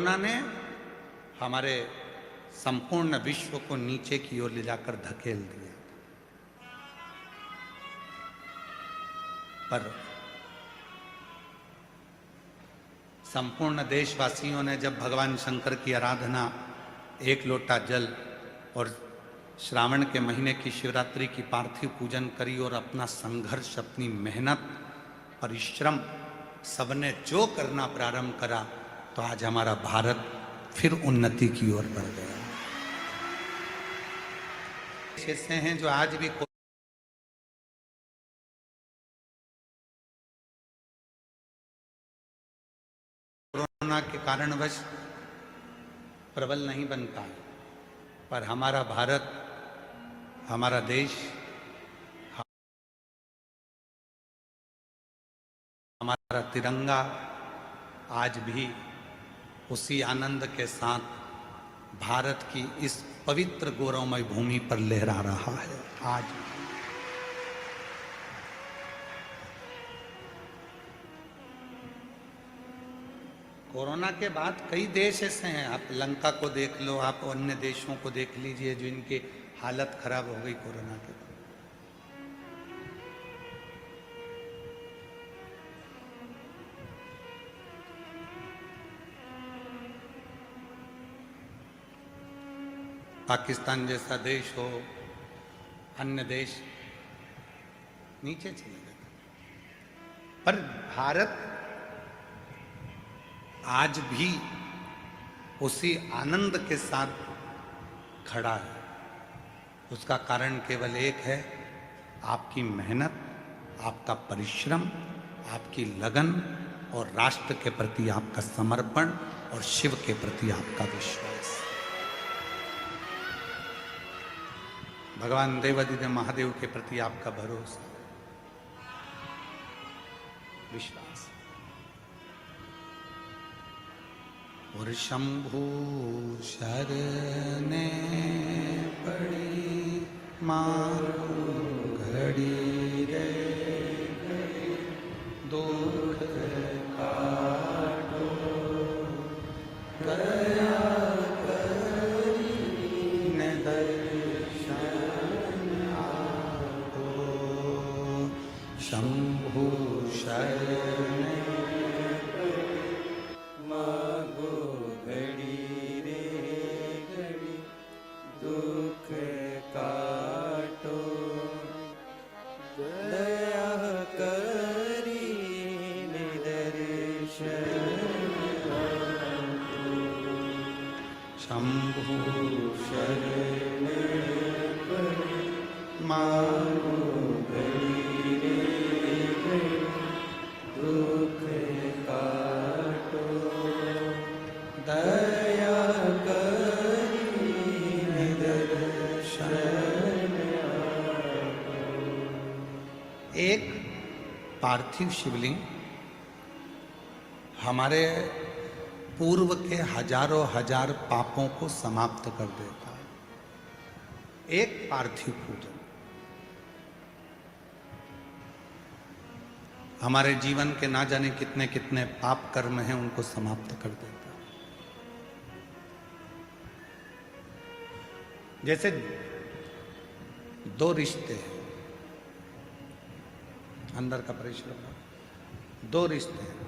Corona ने हमारे संपूर्ण विश्व को नीचे की ओर ले जाकर धकेल दिया, पर संपूर्ण देशवासियों ने जब भगवान शंकर की आराधना, एक लोटा जल और श्रावण के महीने की शिवरात्रि की पार्थिव पूजन करी और अपना संघर्ष, अपनी मेहनत, परिश्रम सबने जो करना प्रारंभ करा, तो आज हमारा भारत फिर उन्नति की ओर बढ़ गया। ऐसे हैं जो आज भी कोरोना के कारणवश प्रबल नहीं बन पाए, पर हमारा भारत, हमारा देश, हमारा तिरंगा आज भी उसी आनंद के साथ भारत की इस पवित्र गौरवमय भूमि पर लहरा रहा है। आज कोरोना के बाद कई देश ऐसे हैं, आप लंका को देख लो, आप अन्य देशों को देख लीजिए जो इनकी हालत खराब हो गई कोरोना के बाद। पाकिस्तान जैसा देश हो, अन्य देश नीचे चले गए, पर भारत आज भी उसी आनंद के साथ खड़ा है। उसका कारण केवल एक है, आपकी मेहनत, आपका परिश्रम, आपकी लगन और राष्ट्र के प्रति आपका समर्पण और शिव के प्रति आपका विश्वास। भगवान देवादिदेव महादेव के प्रति आपका भरोसा, विश्वास। और शंभु शरणे पड़ी मारो घड़ी रे दुख काटो दया करी ने दर्शन आपो। शंभु शरणे शंभु शरणे मारो घड़ी रे दुख काटो दया करी दर्शन आपो। एक पार्थिव शिवलिंग हमारे पूर्व के हजारों हजार पापों को समाप्त कर देता है। एक पार्थिव पूजन हमारे जीवन के ना जाने कितने कितने पाप कर्म हैं, उनको समाप्त कर देता है। जैसे दो रिश्ते हैं, अंदर का परिश्रम, दो रिश्ते हैं,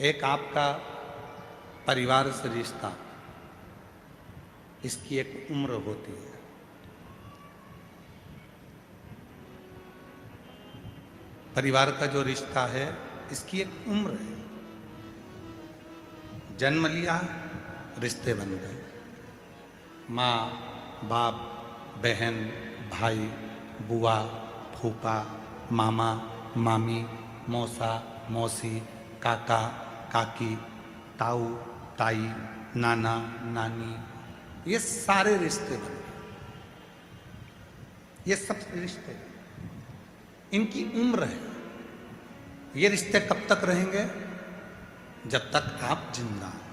एक आपका परिवार से रिश्ता, इसकी एक उम्र होती है। परिवार का जो रिश्ता है, इसकी एक उम्र है। जन्म लिया, रिश्ते बन गए, माँ बाप, बहन भाई, बुआ फूफा, मामा मामी, मौसा मौसी, काका काकी, ताऊ ताई, नाना नानी, ये सारे रिश्ते बने। ये सब रिश्ते, इनकी उम्र है। ये रिश्ते कब तक रहेंगे? जब तक आप जिंदा हैं,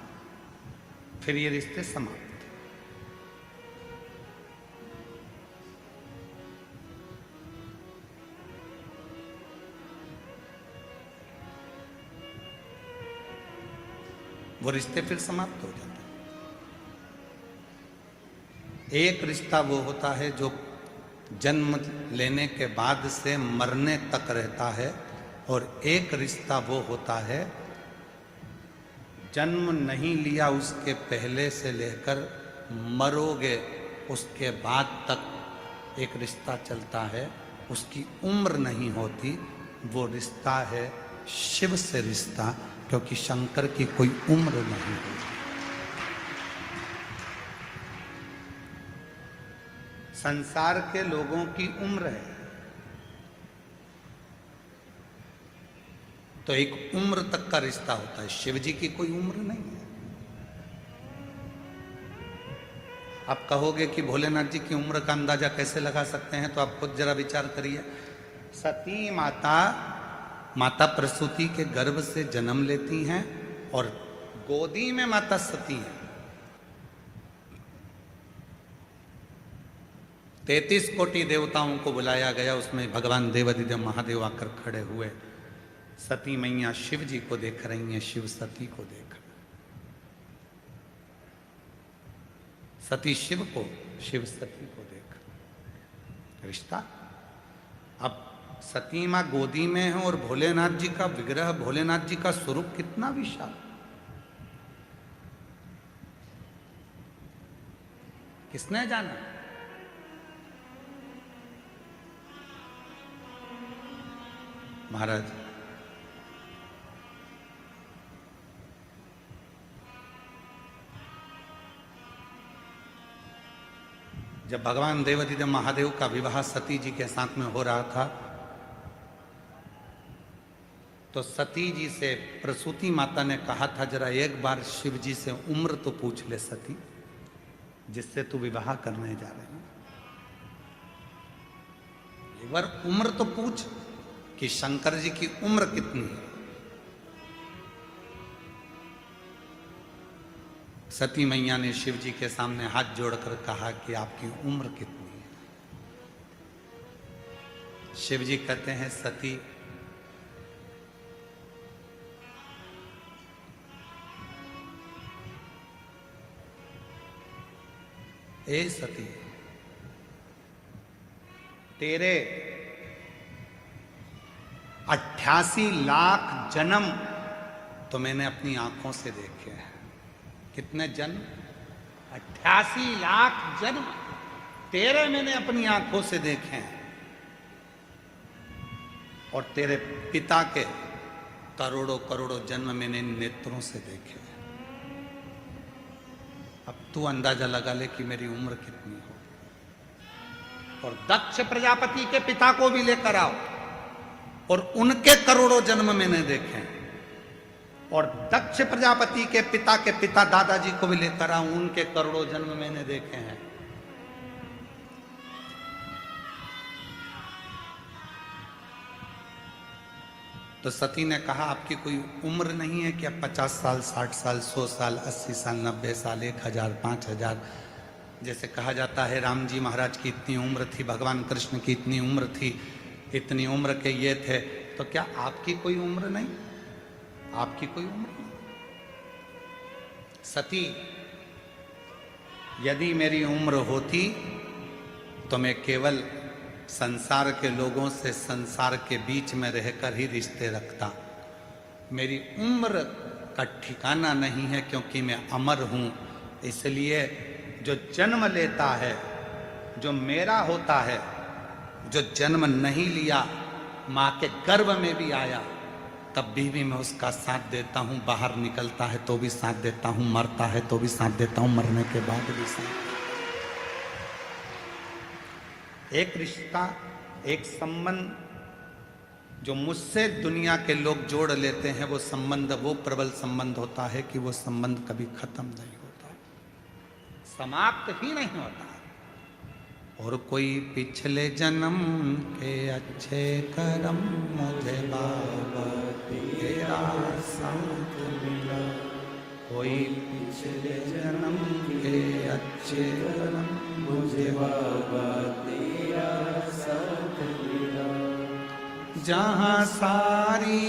फिर ये रिश्ते समाप्त। वो रिश्ते फिर समाप्त हो जाते हैं। एक रिश्ता वो होता है जो जन्म लेने के बाद से मरने तक रहता है, और एक रिश्ता वो होता है जन्म नहीं लिया उसके पहले से लेकर मरोगे उसके बाद तक एक रिश्ता चलता है, उसकी उम्र नहीं होती। वो रिश्ता है शिव से रिश्ता, क्योंकि शंकर की कोई उम्र नहीं होती। संसार के लोगों की उम्र है, तो एक उम्र तक का रिश्ता होता है। शिव जी की कोई उम्र नहीं है। आप कहोगे कि भोलेनाथ जी की उम्र का अंदाजा कैसे लगा सकते हैं, तो आप खुद जरा विचार करिए। सती माता प्रसूति के गर्भ से जन्म लेती हैं और गोदी में माता सती है। 33 कोटि देवताओं को बुलाया गया, उसमें भगवान देवाधिदेव महादेव आकर खड़े हुए। सती मैया शिव जी को देख रही हैं, शिव सती को देख रहे, सती शिव को, शिव सती को देख रिश्ता। अब सती मां गोदी में है और भोलेनाथ जी का विग्रह, भोलेनाथ जी का स्वरूप कितना विशाल, किसने जाना। महाराज जब भगवान देवाधिदेव महादेव का विवाह सती जी के साथ में हो रहा था, तो सती जी से प्रसूति माता ने कहा था, जरा एक बार शिव जी से उम्र तो पूछ ले सती, जिससे तू विवाह करने जा रहे हैं। एक बार उम्र तो पूछ कि शंकर जी की उम्र कितनी है। सती मैया ने शिव जी के सामने हाथ जोड़कर कहा कि आपकी उम्र कितनी है। शिव जी कहते हैं, सती ए सती, तेरे 88 लाख जन्म तो मैंने अपनी आंखों से देखे हैं। कितने जन्म? 88 लाख जन्म तेरे मैंने अपनी आंखों से देखे हैं, और तेरे पिता के करोड़ों करोड़ों जन्म मैंने नेत्रों से देखे हैं। अब तू अंदाजा लगा ले कि मेरी उम्र कितनी हो। और दक्ष प्रजापति के पिता को भी लेकर आओ, और उनके करोड़ों जन्म मैंने देखे हैं। और दक्ष प्रजापति के पिता दादाजी को भी लेकर आऊं, उनके करोड़ों जन्म मैंने देखे हैं। तो सती ने कहा, आपकी कोई उम्र नहीं है क्या? 50 साल, 60 साल, 100 साल, 80 साल, 90 साल, 1000, 5000, जैसे कहा जाता है राम जी महाराज की इतनी उम्र थी, भगवान कृष्ण की इतनी उम्र थी, इतनी उम्र के ये थे। तो क्या आपकी कोई उम्र नहीं? आपकी कोई उम्र नहीं। सती, यदि मेरी उम्र होती तो मैं केवल संसार के लोगों से संसार के बीच में रहकर ही रिश्ते रखता। मेरी उम्र का ठिकाना नहीं है, क्योंकि मैं अमर हूं। इसलिए जो जन्म लेता है, जो मेरा होता है, जो जन्म नहीं लिया, मां के गर्भ में भी आया, तब भी मैं उसका साथ देता हूं। बाहर निकलता है तो भी साथ देता हूं, मरता है तो भी साथ देता हूं, मरने के बाद भी साथ। एक रिश्ता, एक संबंध जो मुझसे दुनिया के लोग जोड़ लेते हैं, वो संबंध वो प्रबल संबंध होता है कि वो संबंध कभी खत्म नहीं होता, समाप्त ही नहीं होता। और कोई पिछले जन्म के अच्छे कर्म मुझे बाबा तेरा साथ मिला, कोई पिछले जन्म के अच्छे कर्म मुझे बाबा तेरा साथ मिला। जहाँ सारी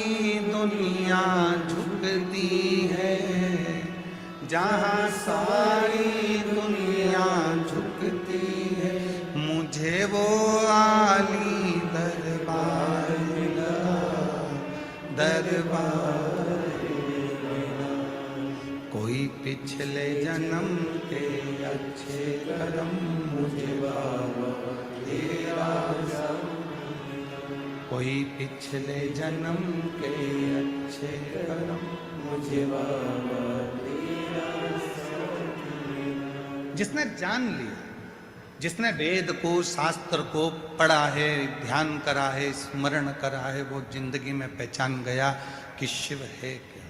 दुनिया झुकती है, जहाँ सारी दुनिया झुकती है, मुझे वो आली दरबार दरबार। कोई पिछले जन्म के अच्छे कर्म मुझे बाबा तेरा, कोई पिछले जन्म के अच्छे कर्म मुझे बाबा तेरा। जिसने जान लिया, जिसने वेद को शास्त्र को पढ़ा है, ध्यान करा है, स्मरण करा है, वो जिंदगी में पहचान गया कि शिव है क्या।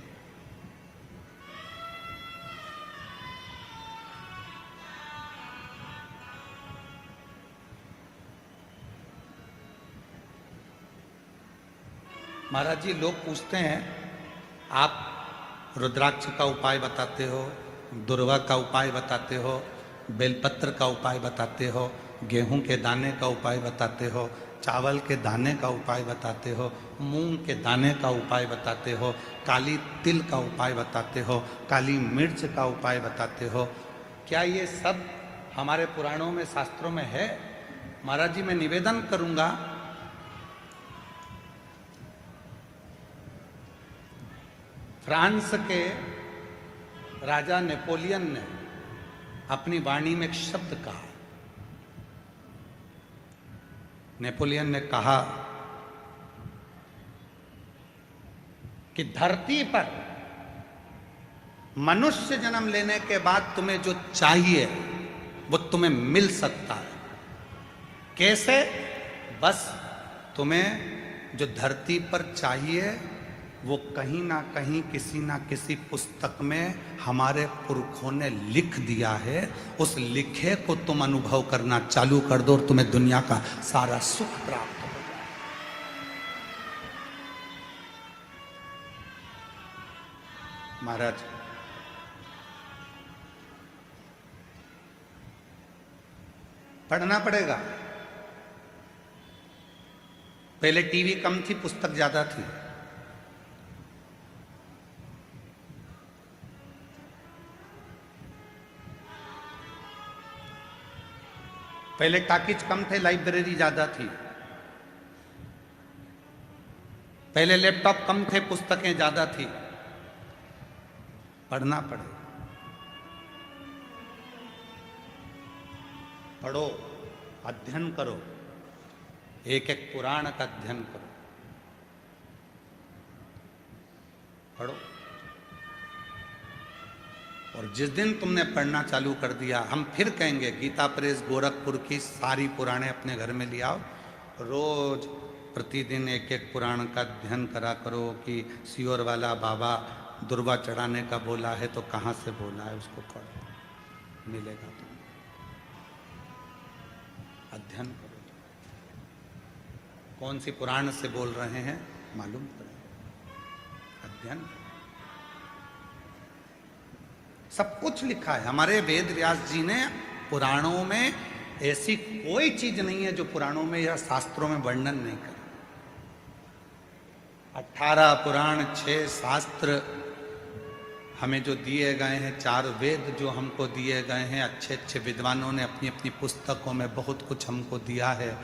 महाराज जी, लोग पूछते हैं आप रुद्राक्ष का उपाय बताते हो, दुर्वा का उपाय बताते हो, बेलपत्र का उपाय बताते हो, गेहूं के दाने का उपाय बताते हो, चावल के दाने का उपाय बताते हो, मूंग के दाने का उपाय बताते हो, काली तिल का उपाय बताते हो, काली मिर्च का उपाय बताते हो। क्या ये सब हमारे पुराणों में, शास्त्रों में है? महाराज जी, मैं निवेदन करूंगा, फ्रांस के राजा नेपोलियन ने अपनी वाणी में एक शब्द कहा। नेपोलियन ने कहा कि धरती पर मनुष्य जन्म लेने के बाद तुम्हें जो चाहिए वो तुम्हें मिल सकता है। कैसे? बस तुम्हें जो धरती पर चाहिए वो कहीं ना कहीं, किसी ना किसी पुस्तक में हमारे पुरखों ने लिख दिया है। उस लिखे को तुम अनुभव करना चालू कर दो और तुम्हें दुनिया का सारा सुख प्राप्त हो जाए। महाराज, पढ़ना पड़ेगा। पहले टीवी कम थी, पुस्तक ज्यादा थी। पहले टाकीज कम थे, लाइब्रेरी ज्यादा थी। पहले लैपटॉप कम थे, पुस्तकें ज्यादा थी। पढ़ना पड़े, पढ़ो, अध्ययन करो, एक एक पुराण का अध्ययन करो, पढ़ो। और जिस दिन तुमने पढ़ना चालू कर दिया, हम फिर कहेंगे गीता प्रेस गोरखपुर की सारी पुराणे अपने घर में ले आओ, रोज प्रतिदिन एक एक पुराण का अध्ययन करा करो कि सियोर वाला बाबा दुर्वा चढ़ाने का बोला है तो कहाँ से बोला है, उसको पढ़ो, मिलेगा तुम्हें। अध्ययन करो, कौन सी पुराण से बोल रहे हैं मालूम पड़े, अध्ययन करो। सब कुछ लिखा है हमारे वेद व्यास जी ने पुराणों में। ऐसी कोई चीज नहीं है जो पुराणों में या शास्त्रों में वर्णन नहीं कर। 18 पुराण, 6 शास्त्र हमें जो दिए गए हैं, 4 वेद जो हमको दिए गए हैं, अच्छे अच्छे विद्वानों ने अपनी अपनी पुस्तकों में बहुत कुछ हमको दिया है।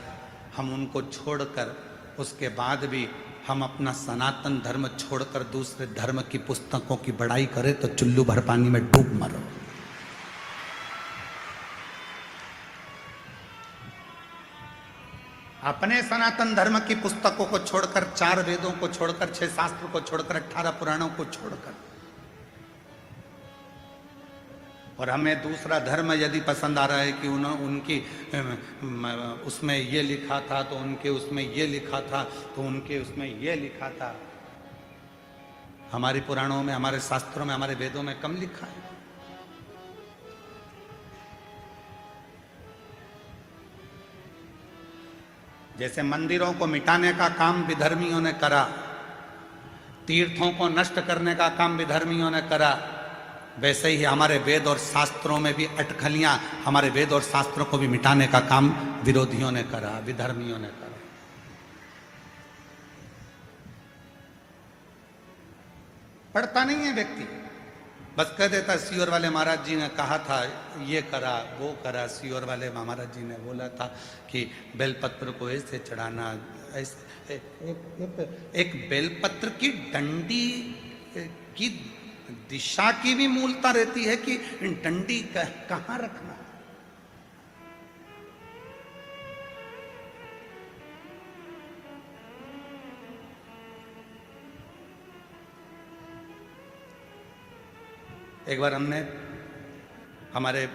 हम उनको छोड़कर, उसके बाद भी हम अपना सनातन धर्म छोड़कर दूसरे धर्म की पुस्तकों की बड़ाई करें तो चुल्लू भर पानी में डूब मरो। अपने सनातन धर्म की पुस्तकों को छोड़कर, 4 वेदों को छोड़कर, 6 शास्त्र को छोड़कर, 18 पुराणों को छोड़कर, और हमें दूसरा धर्म यदि पसंद आ रहा है कि उनकी उसमें ये लिखा था तो उनके उसमें ये लिखा था तो उनके उसमें ये लिखा था। हमारे पुराणों में, हमारे शास्त्रों में, हमारे वेदों में कम लिखा है। जैसे मंदिरों को मिटाने का काम विधर्मियों ने करा, तीर्थों को नष्ट करने का काम विधर्मियों ने करा, वैसे ही हमारे वेद और शास्त्रों में भी अटकलियां, हमारे वेद और शास्त्रों को भी मिटाने का काम विरोधियों ने करा, विधर्मियों ने करा। पढ़ता नहीं है व्यक्ति, बस कह देता सीहोर वाले महाराज जी ने कहा था, ये करा वो करा। सीहोर वाले महाराज जी ने बोला था कि बेलपत्र को ऐसे चढ़ाना, ऐसे एक बेलपत्र की डंडी की दिशा की भी मूलता रहती है कि डंडी कहाँ रखना। एक बार हमने हमारे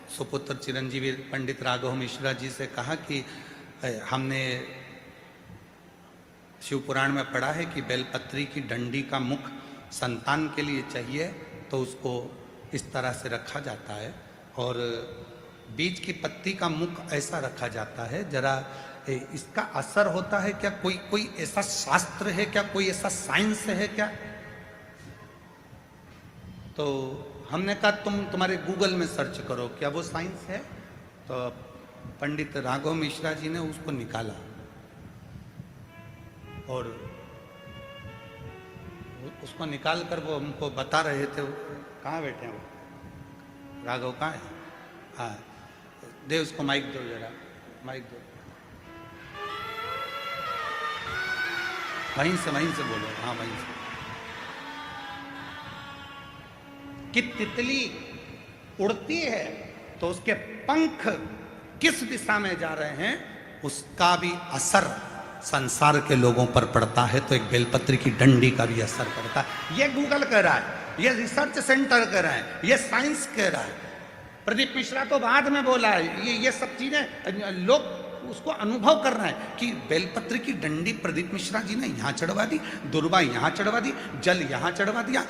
सुपुत्र चिरंजीवी पंडित राघव मिश्रा जी से कहा कि हमने शिव पुराण में पढ़ा है कि बेलपत्री की डंडी का मुख संतान के लिए चाहिए, तो उसको इस तरह से रखा जाता है, और बीज की पत्ती का मुख ऐसा रखा जाता है। जरा इसका असर होता है क्या? कोई ऐसा शास्त्र है क्या? कोई ऐसा साइंस है क्या? तो हमने कहा तुम्हारे गूगल में सर्च करो, क्या वो साइंस है? तो पंडित राघव मिश्रा जी ने उसको निकाला और उसको निकाल कर वो हमको बता रहे थे। कहाँ बैठे हैं वो? राघव कहाँ है? हाँ, दे उसको माइक दो, जरा माइक दो। वहीं से बोलो। हाँ, वहीं से। कि तितली उड़ती है तो उसके पंख किस दिशा में जा रहे हैं, उसका भी असर संसार के लोगों पर पड़ता है। तो एक बेलपत्र की डंडी का भी असर पड़ता है। ये गूगल कह रहा है, ये रिसर्च सेंटर कह रहा है, ये साइंस कह रहा है। प्रदीप मिश्रा तो बाद में बोला है। ये सब चीजें लोग उसको अनुभव कर रहे हैं कि बेलपत्र की डंडी प्रदीप मिश्रा जी ने यहाँ चढ़वा दी, दुर्बा यहाँ चढ़वा दी, जल यहाँ चढ़वा दिया,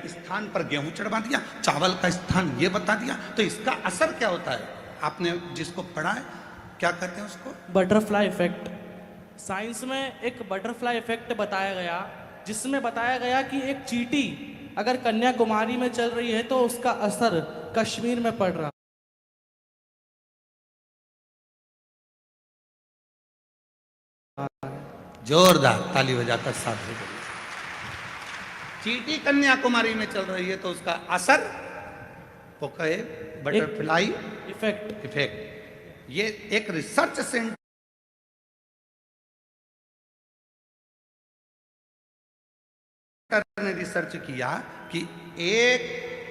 स्थान पर गेहूं चढ़वा दिया, चावल का स्थान ये बता दिया। तो इसका असर क्या होता है? आपने जिसको पढ़ा है, क्या कहते हैं उसको? Butterfly effect. साइंस में एक बटरफ्लाई इफेक्ट बताया गया, जिसमें बताया गया कि एक चींटी अगर कन्याकुमारी में चल रही है तो उसका असर कश्मीर में पड़ रहा। जोरदार ताली बजाकर साथ में बोलिए। चींटी कन्याकुमारी में चल रही है तो उसका असर, वो कहे बटरफ्लाई इफेक्ट। ये एक रिसर्च सेंटर ने रिसर्च किया कि एक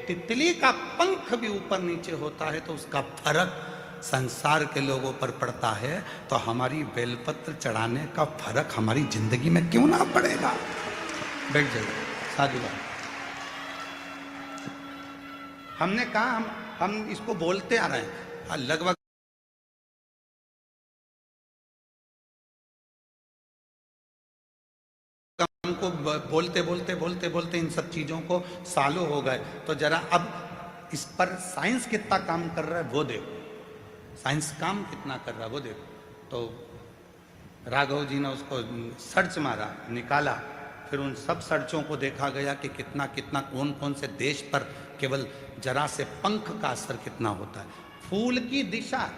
तितली का पंख भी ऊपर नीचे होता है तो उसका फर्क संसार के लोगों पर पड़ता है। तो हमारी बेलपत्र चढ़ाने का फर्क हमारी जिंदगी में क्यों ना पड़ेगा? बैठ जाइए, साधु बात। हमने कहा हम इसको बोलते आ रहे हैं लगभग हमको बोलते इन सब चीजों को सालों हो गए। तो जरा अब इस पर साइंस कितना काम कर रहा है वो देखो, साइंस काम कितना कर रहा है वो देखो। तो राघव जी ने उसको सर्च मारा, निकाला, फिर उन सब सर्चों को देखा गया कि कितना कितना कौन कौन से देश पर केवल जरा से पंख का असर कितना होता है। फूल की दिशा,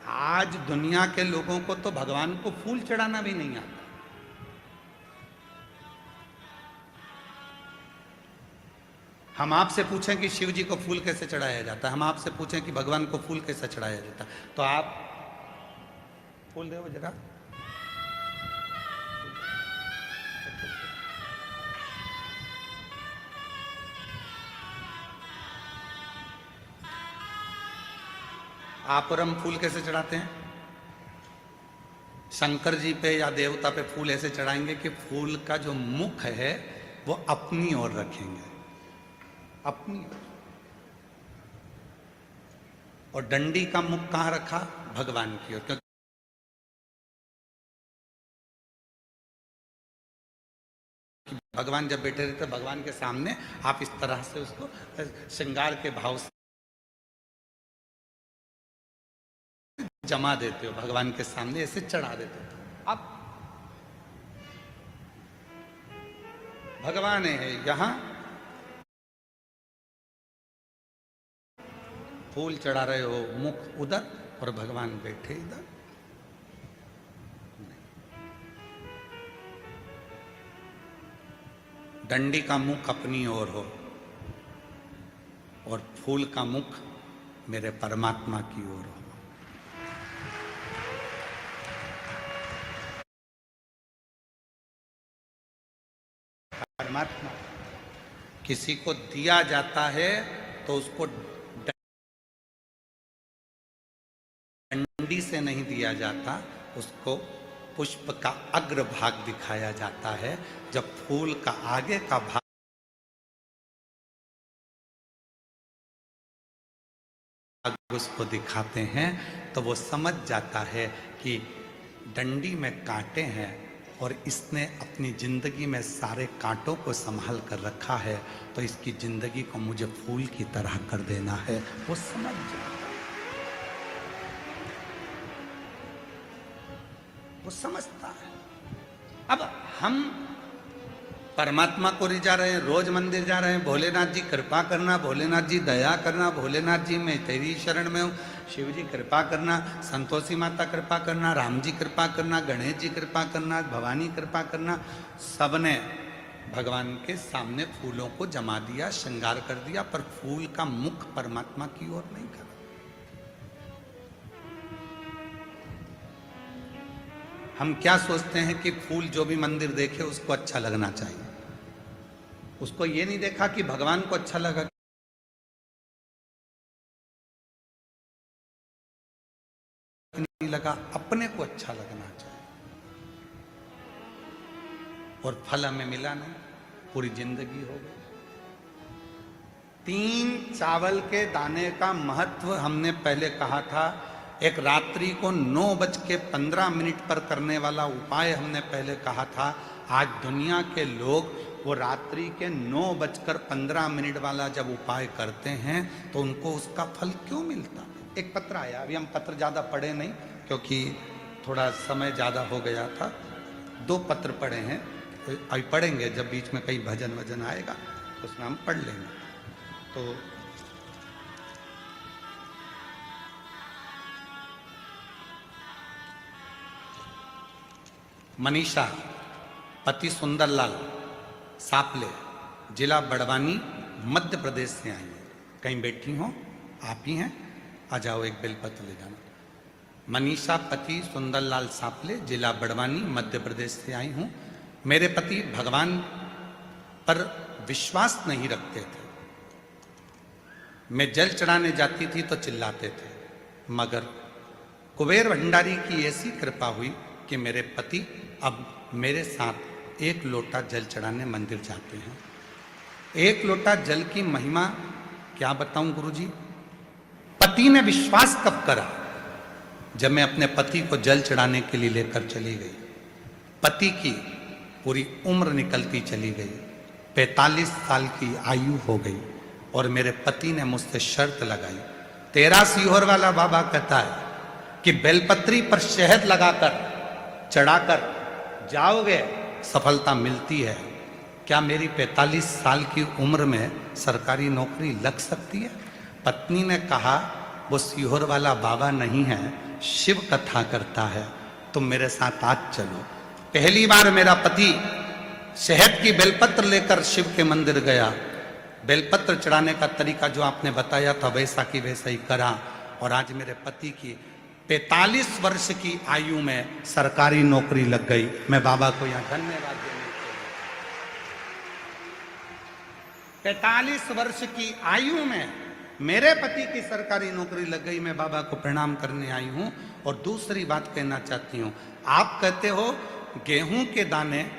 आज दुनिया के लोगों को तो भगवान को फूल चढ़ाना भी नहीं आता। हम आपसे पूछें कि शिव जी को फूल कैसे चढ़ाया जाता है, हम आपसे पूछें कि भगवान को फूल कैसे चढ़ाया जाता है, तो आप फूल दो जरा। आप और हम फूल कैसे चढ़ाते हैं? शंकर जी पे या देवता पे फूल ऐसे चढ़ाएंगे कि फूल का जो मुख है वो अपनी ओर रखेंगे, अपनी ओर। और डंडी का मुख कहां रखा? भगवान की ओर। क्योंकि भगवान जब बैठे रहते भगवान के सामने आप इस तरह से उसको श्रृंगार के भाव से जमा देते हो, भगवान के सामने ऐसे चढ़ा देते हो। अब भगवान है यहां, फूल चढ़ा रहे हो, मुख उधर और भगवान बैठे इधर। डंडी का मुख अपनी ओर हो, और फूल का मुख मेरे परमात्मा की ओर हो। परमात्मा किसी को दिया जाता है तो उसको डंडी से नहीं दिया जाता, उसको पुष्प का अग्रभाग दिखाया जाता है। जब फूल का आगे का भाग उसको दिखाते हैं तो वो समझ जाता है कि डंडी में कांटे हैं और इसने अपनी जिंदगी में सारे कांटों को संभाल कर रखा है, तो इसकी जिंदगी को मुझे फूल की तरह कर देना है। वो समझ जाता है, वो समझता है। अब हम परमात्मा को रिझा रहे हैं, रोज मंदिर जा रहे हैं, भोलेनाथ जी कृपा करना, भोलेनाथ जी दया करना, भोलेनाथ जी मैं तेरी शरण में हूँ, शिव जी कृपा करना, संतोषी माता कृपा करना, राम जी कृपा करना, गणेश जी कृपा करना, भवानी कृपा करना। सबने भगवान के सामने फूलों को जमा दिया, श्रृंगार कर दिया, पर फूल का मुख परमात्मा की ओर नहीं करा। हम क्या सोचते हैं कि फूल जो भी मंदिर देखे उसको अच्छा लगना चाहिए। उसको ये नहीं देखा कि भगवान को अच्छा लगा नहीं लगा, अपने को अच्छा लगना चाहिए। और फल हमें मिला नहीं, पूरी जिंदगी हो गई। 3 चावल के दाने का महत्व हमने पहले कहा था। एक रात्रि को 9:15 पर करने वाला उपाय हमने पहले कहा था। आज दुनिया के लोग वो रात्रि के 9:15 वाला जब उपाय करते हैं तो उनको उसका फल क्यों मिलता है? एक पत्र आया, अभी हम पत्र ज़्यादा पढ़े नहीं क्योंकि थोड़ा समय ज़्यादा हो गया था। 2 पत्र पढ़े हैं, तो अभी पढ़ेंगे जब बीच में कहीं भजन वजन आएगा तो उसमें हम पढ़ लेंगे। तो मनीषा पति सुंदरलाल सापले, जिला बड़वानी, मध्य प्रदेश से आई है। कहीं बैठी हो, आप ही हैं, आ जाओ, एक बेलपत्र ले जाना। मनीषा पति सुंदरलाल सापले, जिला बड़वानी, मध्य प्रदेश से आई हूँ। मेरे पति भगवान पर विश्वास नहीं रखते थे। मैं जल चढ़ाने जाती थी तो चिल्लाते थे, मगर कुबेर भंडारी की ऐसी कृपा हुई कि मेरे पति अब मेरे साथ 1 लोटा जल चढ़ाने मंदिर जाते हैं। 1 लोटा जल की महिमा क्या बताऊं गुरुजी। पति ने विश्वास कब करा? जब मैं अपने पति को जल चढ़ाने के लिए लेकर चली गई। पति की पूरी उम्र निकलती चली गई, 45 साल की आयु हो गई और मेरे पति ने मुझसे शर्त लगाई। तेरा सीहोर वाला बाबा कहता है कि बेलपत्री पर शहद लगाकर चढ़ाकर जाओगे सफलता मिलती है। क्या मेरी 45 साल की उम्र में सरकारी नौकरी लग सकती है? पत्नी ने कहा वो सीहोर वाला बाबा नहीं है, शिव कथा करता है, तुम मेरे साथ आज चलो। पहली बार मेरा पति शहद की बेलपत्र लेकर शिव के मंदिर गया। बेलपत्र चढ़ाने का तरीका जो आपने बताया था वैसा की वैसा ही करा और आज मेरे पति की 45 वर्ष की आयु में सरकारी नौकरी लग गई। मैं बाबा को यहाँ धन्यवाद देने के लिए 45 वर्ष की आयु में मेरे पति की सरकारी नौकरी लग गई। मैं बाबा को प्रणाम करने आई हूँ। और दूसरी बात कहना चाहती हूँ, आप कहते हो गेहूं के दाने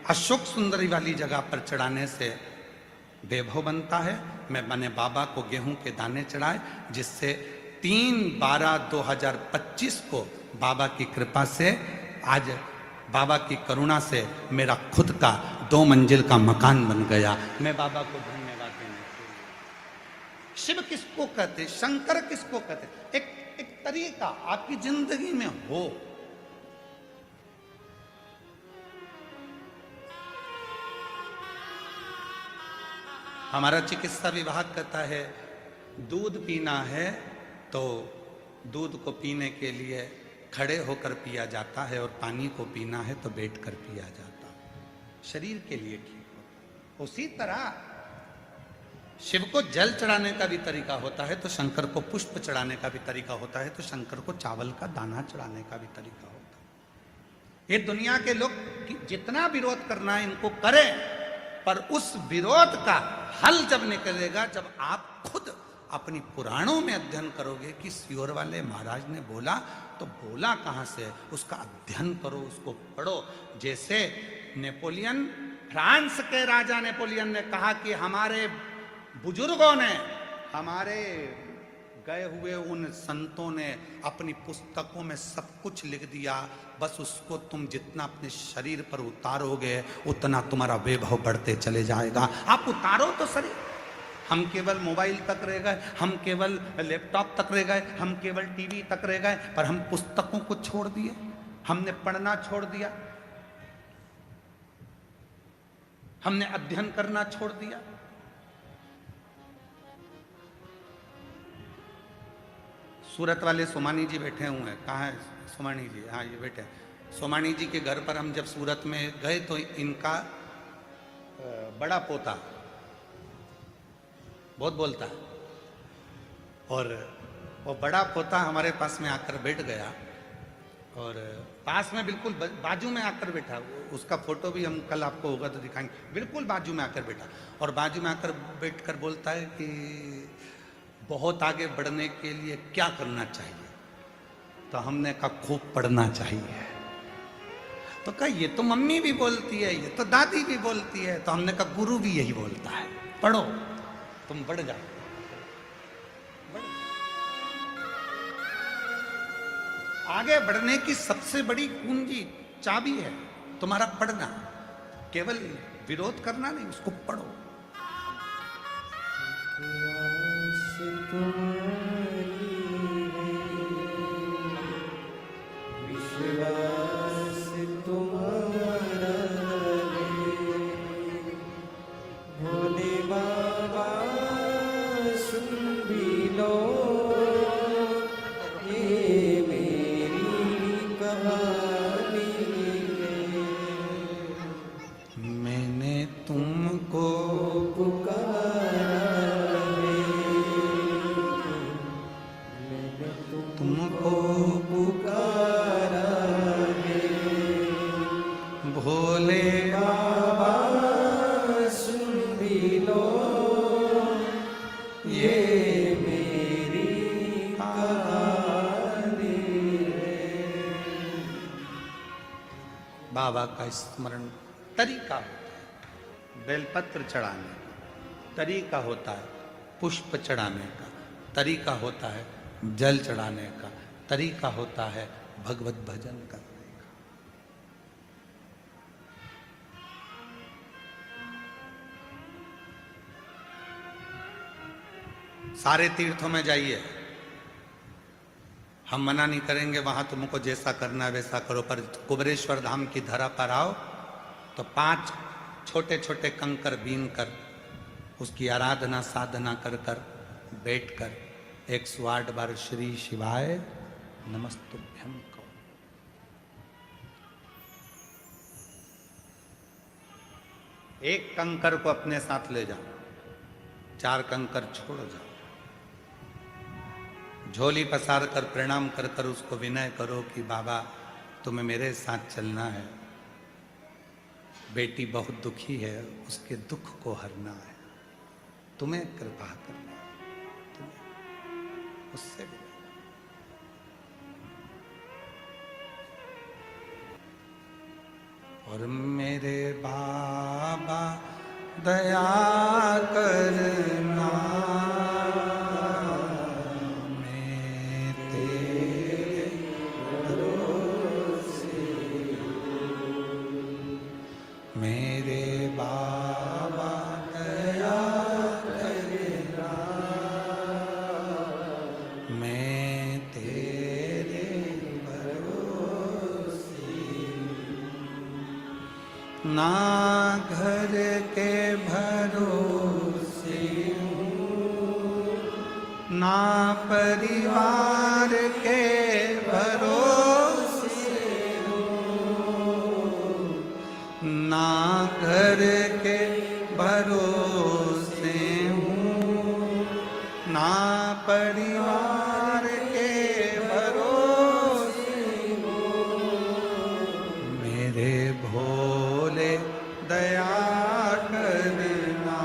अशोक सुंदरी वाली जगह पर चढ़ाने से वैभव बनता है। मैंने बाबा को गेहूं के दाने चढ़ाए, जिससे 3/12/2025 को बाबा की कृपा से, आज बाबा की करुणा से मेरा खुद का 2 मंजिल का मकान बन गया। मैं बाबा को धन्यवाद देने के लिए। शिव किसको कहते, शंकर किसको कहते? एक तरीका आपकी जिंदगी में हो। हमारा चिकित्सा विभाग कहता है दूध पीना है तो दूध को पीने के लिए खड़े होकर पिया जाता है और पानी को पीना है तो बैठकर पिया जाता है, शरीर के लिए ठीक हो। उसी तरह शिव को जल चढ़ाने का भी तरीका होता है तो शंकर को पुष्प चढ़ाने का भी तरीका होता है, तो शंकर को चावल का दाना चढ़ाने का भी तरीका होता है। ये दुनिया के लोग जितना विरोध करना है इनको करें, पर उस विरोध का हल जब निकलेगा जब आप खुद अपनी पुराणों में अध्ययन करोगे कि सियोर वाले महाराज ने बोला, तो बोला कहां से, उसका अध्ययन करो, उसको पढ़ो। जैसे नेपोलियन, फ्रांस के राजा नेपोलियन ने कहा कि हमारे बुजुर्गों ने, हमारे गए हुए उन संतों ने अपनी पुस्तकों में सब कुछ लिख दिया, बस उसको तुम जितना अपने शरीर पर उतारोगे उतना तुम्हारा वैभव बढ़ते चले जाएगा। आप उतारो तो शरीर। हम केवल मोबाइल तक रह गए, हम केवल लैपटॉप तक रह गए, हम केवल टीवी तक रह गए, पर हम पुस्तकों को छोड़ दिए, हमने पढ़ना छोड़ दिया, हमने अध्ययन करना छोड़ दिया। सूरत वाले सोमानी जी बैठे हुए हैं, कहाँ है सोमानी जी? हाँ ये बैठे। सोमानी जी के घर पर हम जब सूरत में गए तो इनका बड़ा पोता बहुत बोलता है, और वो बड़ा पोता हमारे पास में आकर बैठ गया, और पास में बिल्कुल बाजू में आकर बैठा। उसका फोटो भी हम कल आपको होगा तो दिखाएंगे। बिल्कुल बाजू में आकर बैठा, और बाजू में आकर बैठकर बोलता है कि बहुत आगे बढ़ने के लिए क्या करना चाहिए? तो हमने कहा खूब पढ़ना चाहिए। तो कहा ये तो मम्मी भी बोलती है, ये तो दादी भी बोलती है। तो हमने कहा गुरु भी यही बोलता है, पढ़ो तुम बढ़ जाओ। आगे बढ़ने की सबसे बड़ी कुंजी, चाबी है तुम्हारा पढ़ना। केवल विरोध करना नहीं, उसको पढ़ो। विश्वास तुम्हारा भोले बाबा सुन भी लो, ये मेरी कहानी है। मैंने तुमको तुमको पुकारा है, भोले बाबा सुन भी लो, ये मेरी कहानी है। बाबा का स्मरण तरीका होता है, बेलपत्र चढ़ाने का तरीका होता है, पुष्प चढ़ाने का तरीका होता है, जल चढ़ाने का तरीका होता है, भगवत भजन करने का। सारे तीर्थों में जाइए, हम मना नहीं करेंगे, वहां तुमको जैसा करना है वैसा करो, पर कुबरेश्वर धाम की धरा पर आओ तो 5 छोटे छोटे कंकर बीन कर उसकी आराधना साधना कर कर बैठ कर 108 बार श्री शिवाय नमस्तुभ्यम कहो। एक कंकर को अपने साथ ले जाओ, 4 कंकर छोड़ जाओ, झोली पसार कर प्रणाम कर कर उसको विनय करो कि बाबा तुम्हें मेरे साथ चलना है, बेटी बहुत दुखी है, उसके दुख को हरना है, तुम्हें कृपा करना है, तुम्हें उससे भी। और मेरे बाबा दया करना, मैं तेरे भरोसे, मेरे बाबा दया करना, मैं तेरे भरोसे, ना घर के भरोसे हूँ, ना परिवार के भरोसे हूँ, ना घर के भरोसे हूँ, परिवार के भरोसे मेरे भोले दया करना,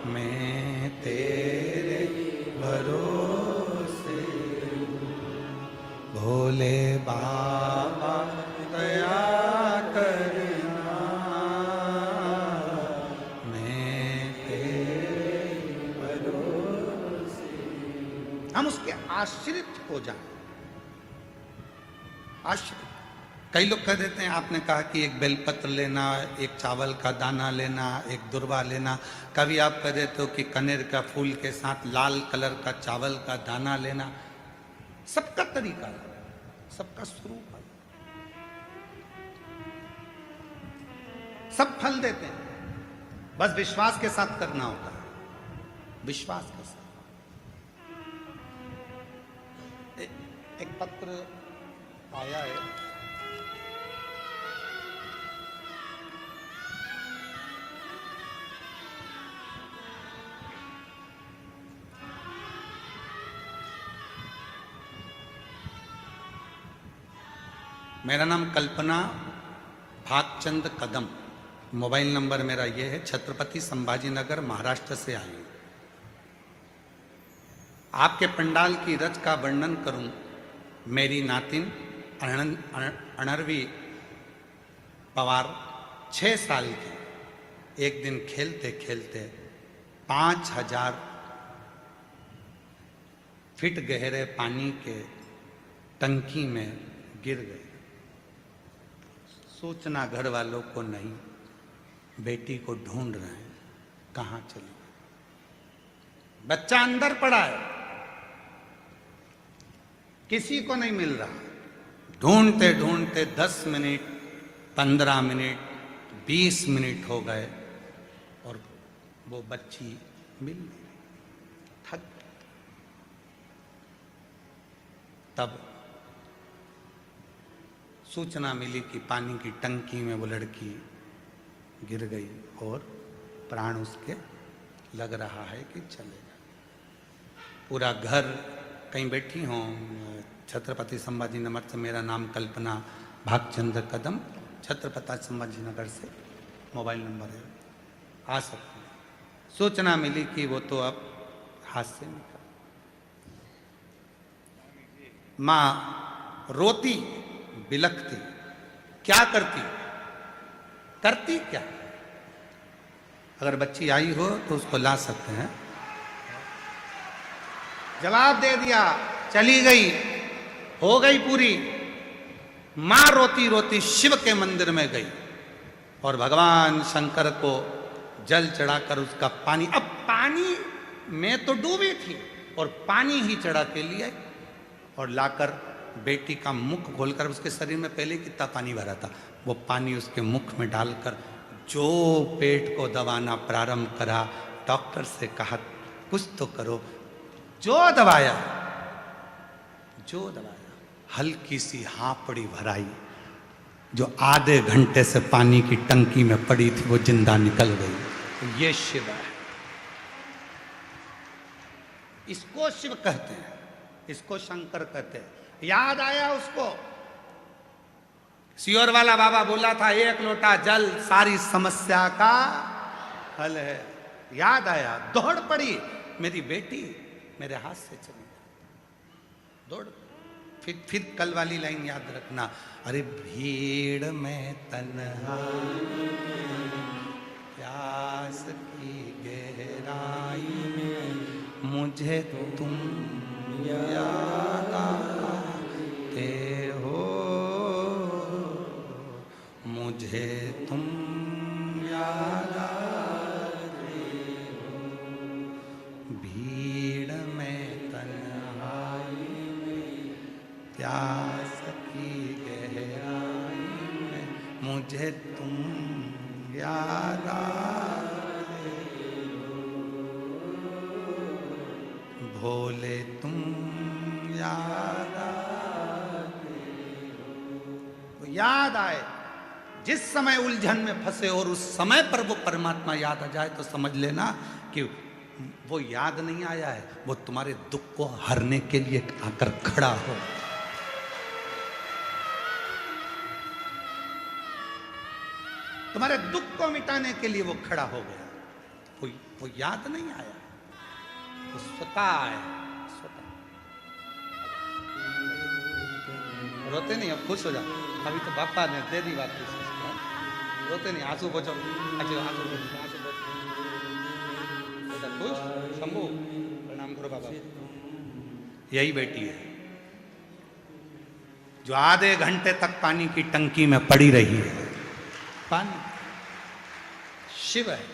मैं तेरे भरोसे भोले बाबा दया करना, मैं तेरे भरोसे। हम उसके आश्रित हो जाएं, आश्रित। कई लोग कह देते हैं, आपने कहा कि एक बेलपत्र लेना, एक चावल का दाना लेना, एक दुर्वा लेना। कभी आप कह देते हो कि कनेर का फूल के साथ लाल कलर का चावल का दाना लेना। सबका तरीका है, सबका स्वरूप है, सब फल देते हैं, बस विश्वास के साथ करना होता है, विश्वास के साथ। एक पत्र आया है, मेरा नाम कल्पना भागचंद कदम, मोबाइल नंबर मेरा ये है, छत्रपति संभाजी नगर महाराष्ट्र से आई हूं। आपके पंडाल की रच का वर्णन करूं। मेरी नातिन अणरवी पवार 6 साल की एक दिन खेलते खेलते 5000 फीट गहरे पानी के टंकी में गिर गए। सूचना घर वालों को नहीं, बेटी को ढूंढ रहे हैं, कहां चली गई। बच्चा अंदर पड़ा है, किसी को नहीं मिल रहा। ढूंढते ढूंढते 10 मिनट, 15 मिनट, 20 मिनट हो गए और वो बच्ची मिल नहीं, थक। तब सूचना मिली कि पानी की टंकी में वो लड़की गिर गई और प्राण उसके लग रहा है कि चलेगा। पूरा घर, कहीं बैठी हों, छत्रपति संभाजी नगर से, मेरा नाम कल्पना भागचंद कदम, छत्रपति संभाजी नगर से मोबाइल नंबर है, आ सकते हैं। सूचना मिली कि वो तो अब हाथ से निकल। माँ रोती बिलखती, क्या करती, करती क्या? अगर बच्ची आई हो तो उसको ला सकते हैं। जवाब दे दिया, चली गई, हो गई पूरी। मां रोती रोती शिव के मंदिर में गई और भगवान शंकर को जल चढ़ाकर उसका पानी, अब पानी में तो डूबी थी और पानी ही चढ़ा के लिए और लाकर बेटी का मुख खोलकर, उसके शरीर में पहले कितना पानी भरा था, वो पानी उसके मुख में डालकर जो पेट को दबाना प्रारंभ करा, डॉक्टर से कहा कुछ तो करो, जो दबाया, हल्की सी हांपड़ी भराई, जो आधे घंटे से पानी की टंकी में पड़ी थी वो जिंदा निकल गई। ये शिव है, इसको शिव कहते हैं, इसको शंकर कहते हैं। याद आया उसको, सियोर वाला बाबा बोला था 1 लोटा जल सारी समस्या का हल है। याद आया, दौड़ पड़ी, मेरी बेटी मेरे हाथ से चली गई, दौड़। फिर कल वाली लाइन याद रखना, अरे भीड़ में तन्हा प्यास की गहराई में मुझे तुम याद आते हो, मुझे तुम याद आते हो। भीड़ में तन्हाई में प्यास की गहराई में मुझे तुम याद आते हो, भोले तुम याद आते हो। याद आए, जिस समय उलझन में फंसे और उस समय पर वो परमात्मा याद आ जाए तो समझ लेना कि वो याद नहीं आया है, वो तुम्हारे दुख को हरने के लिए आकर खड़ा हो। तुम्हारे दुख को मिटाने के लिए वो खड़ा हो गया। वो याद नहीं आया, वो स्वतः आया, स्वतः। रोते नहीं, अब खुश हो जाओ। अभी तो बापा ने दे दी बात, रोते नहीं, आंसू बचाओ। अच्छा आंसू खुश। शंभू प्रणाम करो बाबा। यही बेटी है जो आधे घंटे तक पानी की टंकी में पड़ी रही है। पानी शिव है,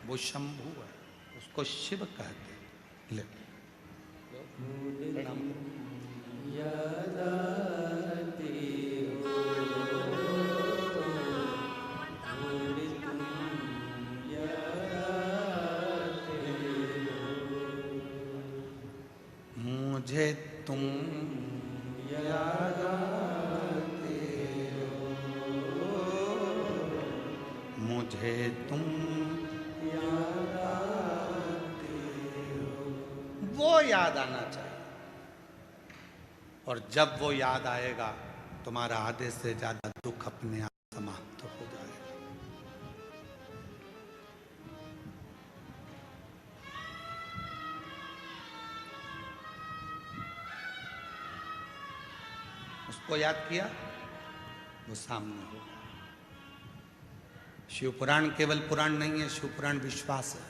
वो शंभू है, उसको शिव कहते हैं। ले प्रणाम करो। मुझे तुम याद आते हो, मुझे तुम याद आते हो। वो याद आना चाहिए, और जब वो याद आएगा तुम्हारा आधे से ज्यादा दुख अपने आप समाप्त हो जाएगा। उसको याद किया, वो सामने होगा। शिव पुराण केवल पुराण नहीं है, शिव पुराण विश्वास है,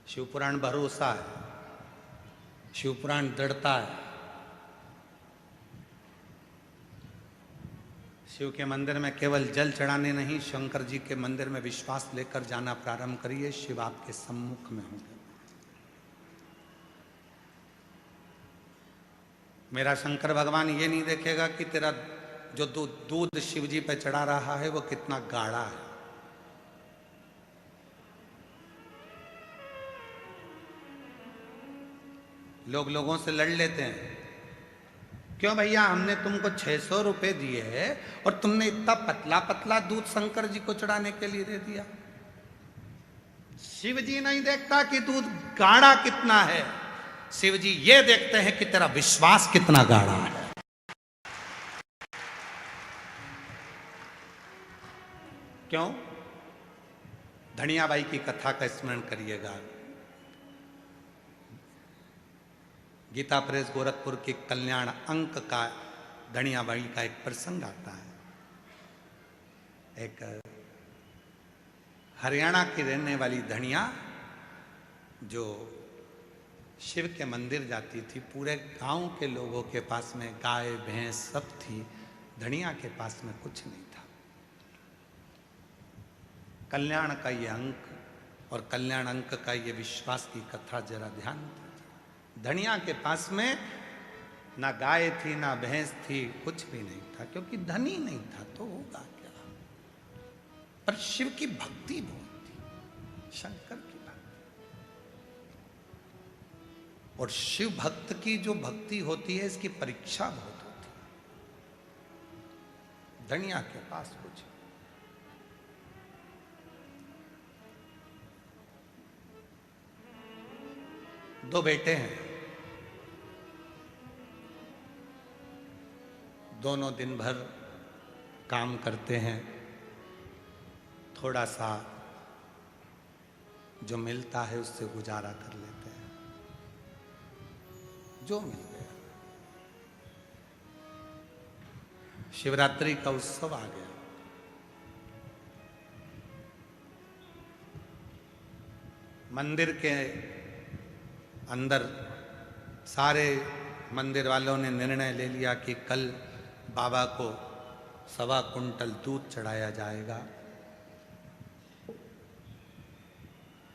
शिव पुराण भरोसा है, शिव पुराण दृढ़ता है। शिव के मंदिर में केवल जल चढ़ाने नहीं, शंकर जी के मंदिर में विश्वास लेकर जाना प्रारंभ करिए, शिव आपके सम्मुख में होंगे। मेरा शंकर भगवान ये नहीं देखेगा कि तेरा जो दूध शिव जी पे चढ़ा रहा है वो कितना गाढ़ा है। लोगों से लड़ लेते हैं, क्यों भैया हमने तुमको 600 रुपए दिए है और तुमने इतना पतला पतला दूध शंकर जी को चढ़ाने के लिए दे दिया। शिव जी नहीं देखता कि दूध गाढ़ा कितना है, शिव जी ये देखते हैं कि तेरा विश्वास कितना गाढ़ा है। क्यों? धनियाबाई की कथा का स्मरण करिएगा। गीता प्रेस गोरखपुर के कल्याण अंक का धनियाबाई का एक प्रसंग आता है। एक हरियाणा की रहने वाली धनिया जो शिव के मंदिर जाती थी, पूरे गांव के लोगों के पास में गाय भैंस सब थी, धनिया के पास में कुछ नहीं था। कल्याण का ये अंक और कल्याण अंक का ये विश्वास की कथा जरा ध्यान दीजिए। धनिया के पास में ना गाय थी ना भैंस थी, कुछ भी नहीं था, क्योंकि धनी नहीं था तो होगा क्या। पर शिव की भक्ति बहुत थी, शंकर की भक्ति। और शिव भक्त की जो भक्ति होती है इसकी परीक्षा बहुत होती है। धनिया के पास कुछ, दो बेटे हैं, दोनों दिन भर काम करते हैं, थोड़ा सा जो मिलता है उससे गुजारा कर लेते हैं, जो मिल गया। शिवरात्रि का उत्सव आ गया। मंदिर के अंदर सारे मंदिर वालों ने निर्णय ले लिया कि कल बाबा को 1.25 कुंटल दूध चढ़ाया जाएगा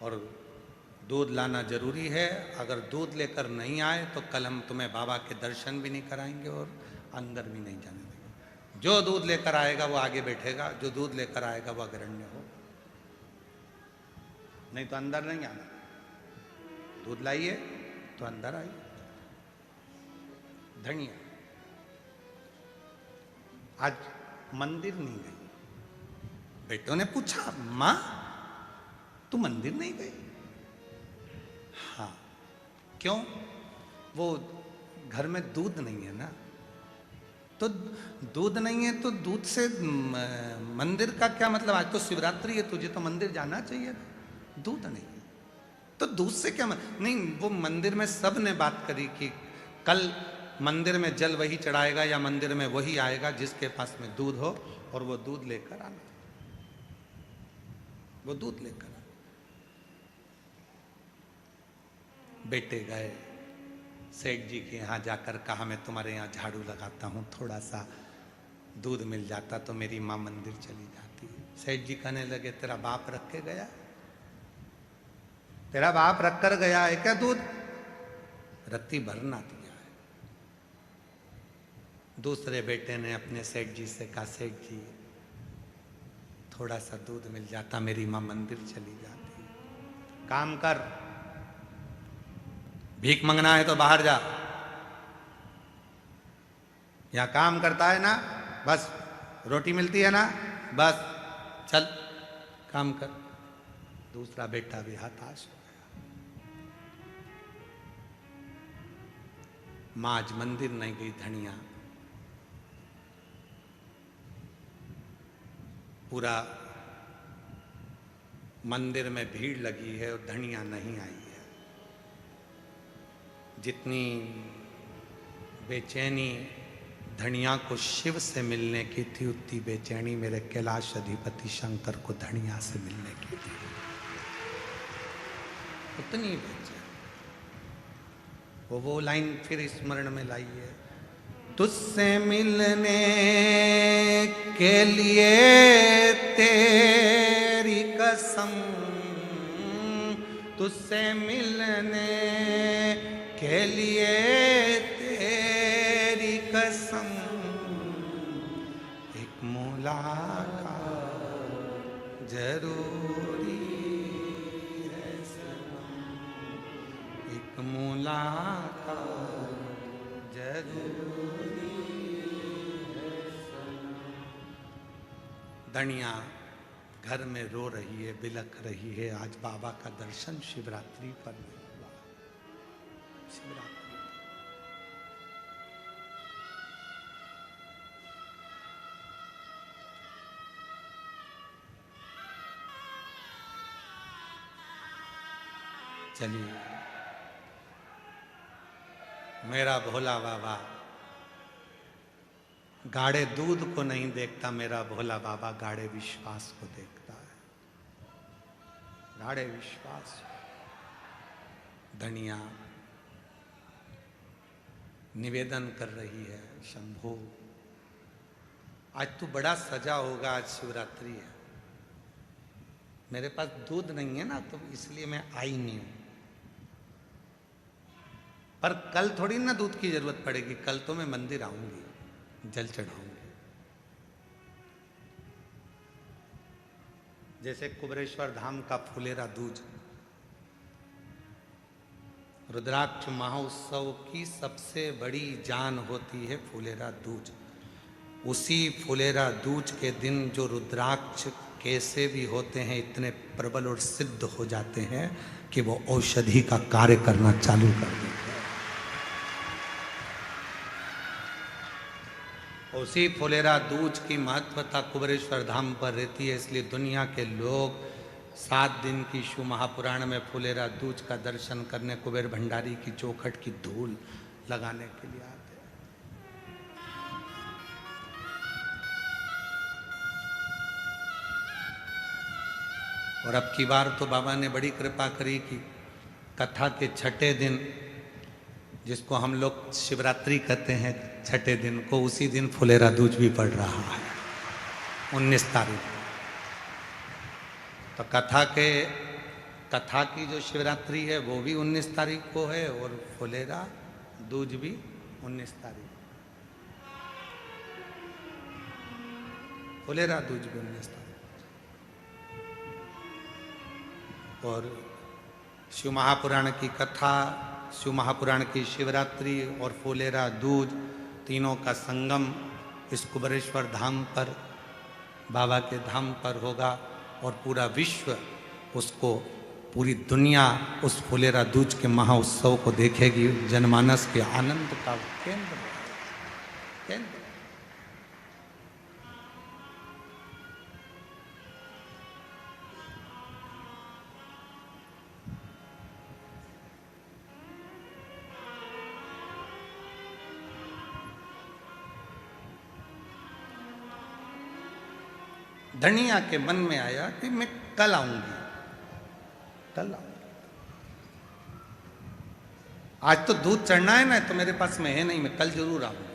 और दूध लाना जरूरी है। अगर दूध लेकर नहीं आए तो कल हम तुम्हें बाबा के दर्शन भी नहीं कराएंगे और अंदर भी नहीं जाने देंगे। जो दूध लेकर आएगा वो आगे बैठेगा, जो दूध लेकर आएगा वो अग्रण्य हो, नहीं तो अंदर नहीं आना। दूध लाइए तो अंदर आइए। धनिया आज मंदिर नहीं गई। बेटों ने पूछा, मां तू मंदिर नहीं गई? क्यों? वो घर में दूध नहीं है ना, तो दूध नहीं है तो दूध से मंदिर का क्या मतलब? आज तो शिवरात्रि है, तुझे तो मंदिर जाना चाहिए। दूध नहीं है तो दूध से क्या नहीं, वो मंदिर में सब ने बात करी कि कल मंदिर में जल वही चढ़ाएगा या मंदिर में वही आएगा जिसके पास में दूध हो, और वो दूध लेकर आना, वो दूध लेकर आना। बेटे गए सेठ जी के यहाँ जाकर कहा मैं तुम्हारे यहाँ झाड़ू लगाता हूँ, थोड़ा सा दूध मिल जाता तो मेरी माँ मंदिर चली जाती। सेठ जी कहने लगे तेरा बाप रख के गया, तेरा बाप रख कर गया है क्या दूध? रत्ती भरना दिया है। दूसरे बेटे ने अपने सेठ जी से कहा सेठ जी थोड़ा सा दूध मिल जाता, मेरी माँ मंदिर चली जाती। काम कर, भीख मंगना है तो बाहर जा, यहां काम करता है ना, बस रोटी मिलती है ना, बस चल काम कर। दूसरा बेटा भी हताश हो गया। मां आज मंदिर नहीं गई, धनिया पूरा मंदिर में भीड़ लगी है और धनिया नहीं आई है। जितनी बेचैनी धनिया को शिव से मिलने की थी, उतनी बेचैनी मेरे कैलाश अधिपति शंकर को धनिया से मिलने की थी। उतनी बेचैनी वो लाइन फिर स्मरण में लाई है, तुझसे मिलने के लिए तेरी कसम, तुझसे मिलने के लिए तेरी कसम, एक मुलाकात जरूरी है सनम, एक मुलाकात जरूरी है सनम। धनिया घर में रो रही है, बिलख रही है, आज बाबा का दर्शन शिवरात्रि पर नहीं हुआ। शिवरात्रि चलिए, मेरा भोला बाबा गाढ़े दूध को नहीं देखता, मेरा भोला बाबा गाढ़े विश्वास को देखता है। गाढ़े विश्वास। धनिया निवेदन कर रही है, शंभो आज तू बड़ा सजा होगा, आज शिवरात्रि है, मेरे पास दूध नहीं है ना तो इसलिए मैं आई नहीं हूं, पर कल थोड़ी ना दूध की जरूरत पड़ेगी, कल तो मैं मंदिर आऊंगी, जल चढ़ाऊंगी। जैसे कुबरेश्वर धाम का फुलेरा दूज, रुद्राक्ष महोत्सव की सबसे बड़ी जान होती है फुलेरा दूज। उसी फुलेरा दूज के दिन जो रुद्राक्ष कैसे भी होते हैं इतने प्रबल और सिद्ध हो जाते हैं कि वो औषधि का कार्य करना चालू कर देते हैं। उसी फुलेरा दूज की महत्वता कुबरेश्वर धाम पर रहती है, इसलिए दुनिया के लोग 7 दिन की शिव महापुराण में फुलेरा दूज का दर्शन करने कुबेर भंडारी की चौखट की धूल लगाने के लिए आते हैं। और अब की बार तो बाबा ने बड़ी कृपा करी कि कथा के छठे दिन, जिसको हम लोग शिवरात्रि कहते हैं छठे दिन को, उसी दिन फुलेरा दूज भी पड़ रहा है 19 तारीख। तो कथा की जो शिवरात्रि है वो भी 19 तारीख को है और फुलेरा दूज भी 19 तारीख। फुलेरा दूज भी 19 तारीख। और शिव महापुराण की कथा, शिव महापुराण की शिवरात्रि और फुलेरा दूज, तीनों का संगम इस कुबरेश्वर धाम पर, बाबा के धाम पर होगा और पूरा विश्व उसको पूरी दुनिया उस फुलेरा दूज के महाउत्सव को देखेगी। जनमानस के आनंद का केंद्र केंद्र। धनिया के मन में आया कि मैं कल आऊंगी, कल आऊंगी। आज तो दूध चढ़ना है ना, तो मेरे पास में है नहीं, मैं कल जरूर आऊंगी,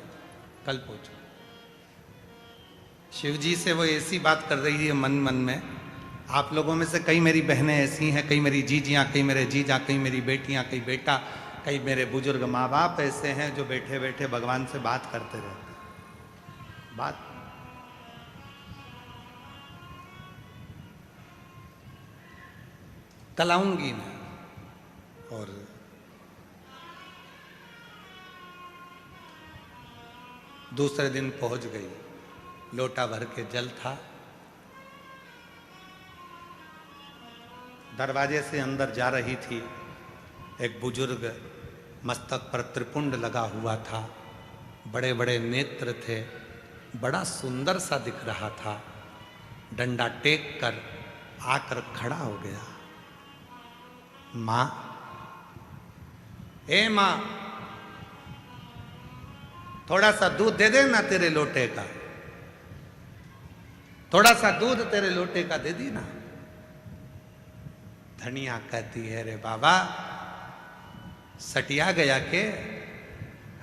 कल पहुंचू। शिव जी से वो ऐसी बात कर रही है मन मन में। आप लोगों में से कई मेरी बहनें ऐसी हैं, कई मेरी जीजियां, कई मेरे जीजा, कई मेरी बेटियां, कई बेटा, कई मेरे बुजुर्ग माँ बाप ऐसे हैं जो बैठे बैठे भगवान से बात करते रहते हैं। बात कल आऊंगी मैं। और दूसरे दिन पहुंच गई, लोटा भर के जल था। दरवाजे से अंदर जा रही थी, एक बुजुर्ग मस्तक पर त्रिपुंड लगा हुआ था, बड़े बड़े नेत्र थे, बड़ा सुंदर सा दिख रहा था। डंडा टेक कर आकर खड़ा हो गया। मां, ए मां, थोड़ा सा दूध दे देना तेरे लोटे का, थोड़ा सा दूध तेरे लोटे का दे दी ना। धनिया कहती है, रे बाबा सटिया गया के,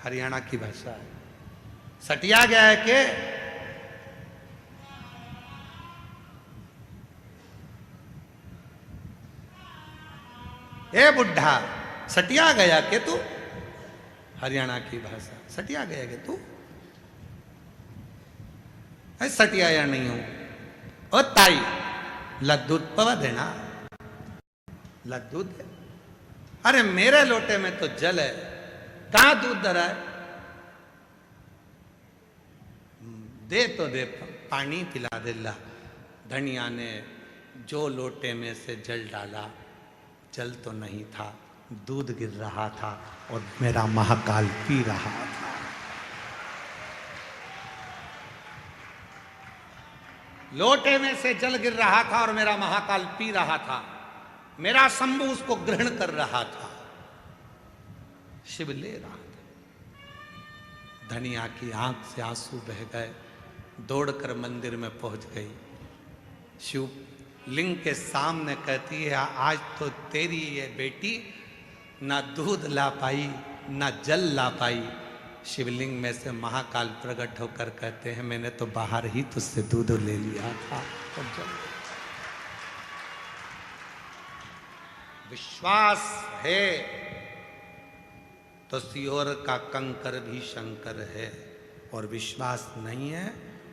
हरियाणा की भाषा है, सटिया गया है के? ए बुढ़ा, सटिया गया के तू? हरियाणा की भाषा, सटिया गया के तू? सटिया या नहीं हूं। ओ ताई, लद्दूध पवा देना, लद्दूध दे। अरे मेरे लोटे में तो जल है, कहां दूध धरा है? दे तो दे, पानी पिला दे ला। धनिया ने जो लोटे में से जल डाला, जल तो नहीं था, दूध गिर रहा था और मेरा महाकाल पी रहा था। लोटे में से जल गिर रहा था और मेरा महाकाल पी रहा था। मेरा शंभु उसको ग्रहण कर रहा था, शिव ले रहा था। धनिया की आंख से आंसू बह गए, दौड़कर मंदिर में पहुंच गई। शिव लिंग के सामने कहती है, आज तो तेरी ये बेटी ना दूध ला पाई ना जल ला पाई। शिवलिंग में से महाकाल प्रकट होकर कहते हैं, मैंने तो बाहर ही तुझसे दूध ले लिया था और जल। विश्वास है तो सियोर का कंकर भी शंकर है, और विश्वास नहीं है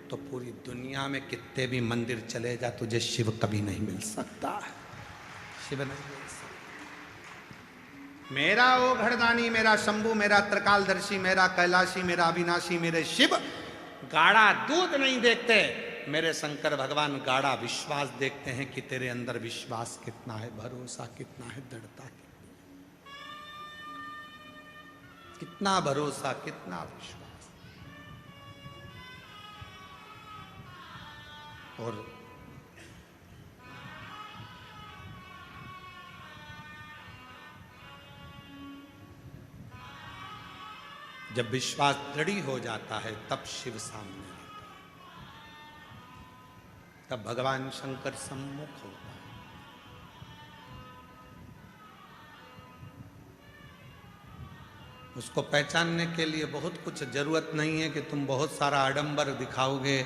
तो पूरी दुनिया में कितने भी मंदिर चले जा, तुझे शिव कभी नहीं मिल सकता है। शिव नहीं मिल सकता। मेरा वो घड़दानी, मेरा शंभू, मेरा त्रिकालदर्शी, मेरा कैलाशी, मेरा अविनाशी, मेरे शिव गाढ़ा दूध नहीं देखते। मेरे शंकर भगवान गाढ़ा विश्वास देखते हैं कि तेरे अंदर विश्वास कितना है, भरोसा कितना है, दृढ़ता कितना भरोसा, कितना विश्वास। और जब विश्वास दृढ़ हो जाता है तब शिव सामने आता है, तब भगवान शंकर सम्मुख होता है। उसको पहचानने के लिए बहुत कुछ जरूरत नहीं है कि तुम बहुत सारा आडंबर दिखाओगे,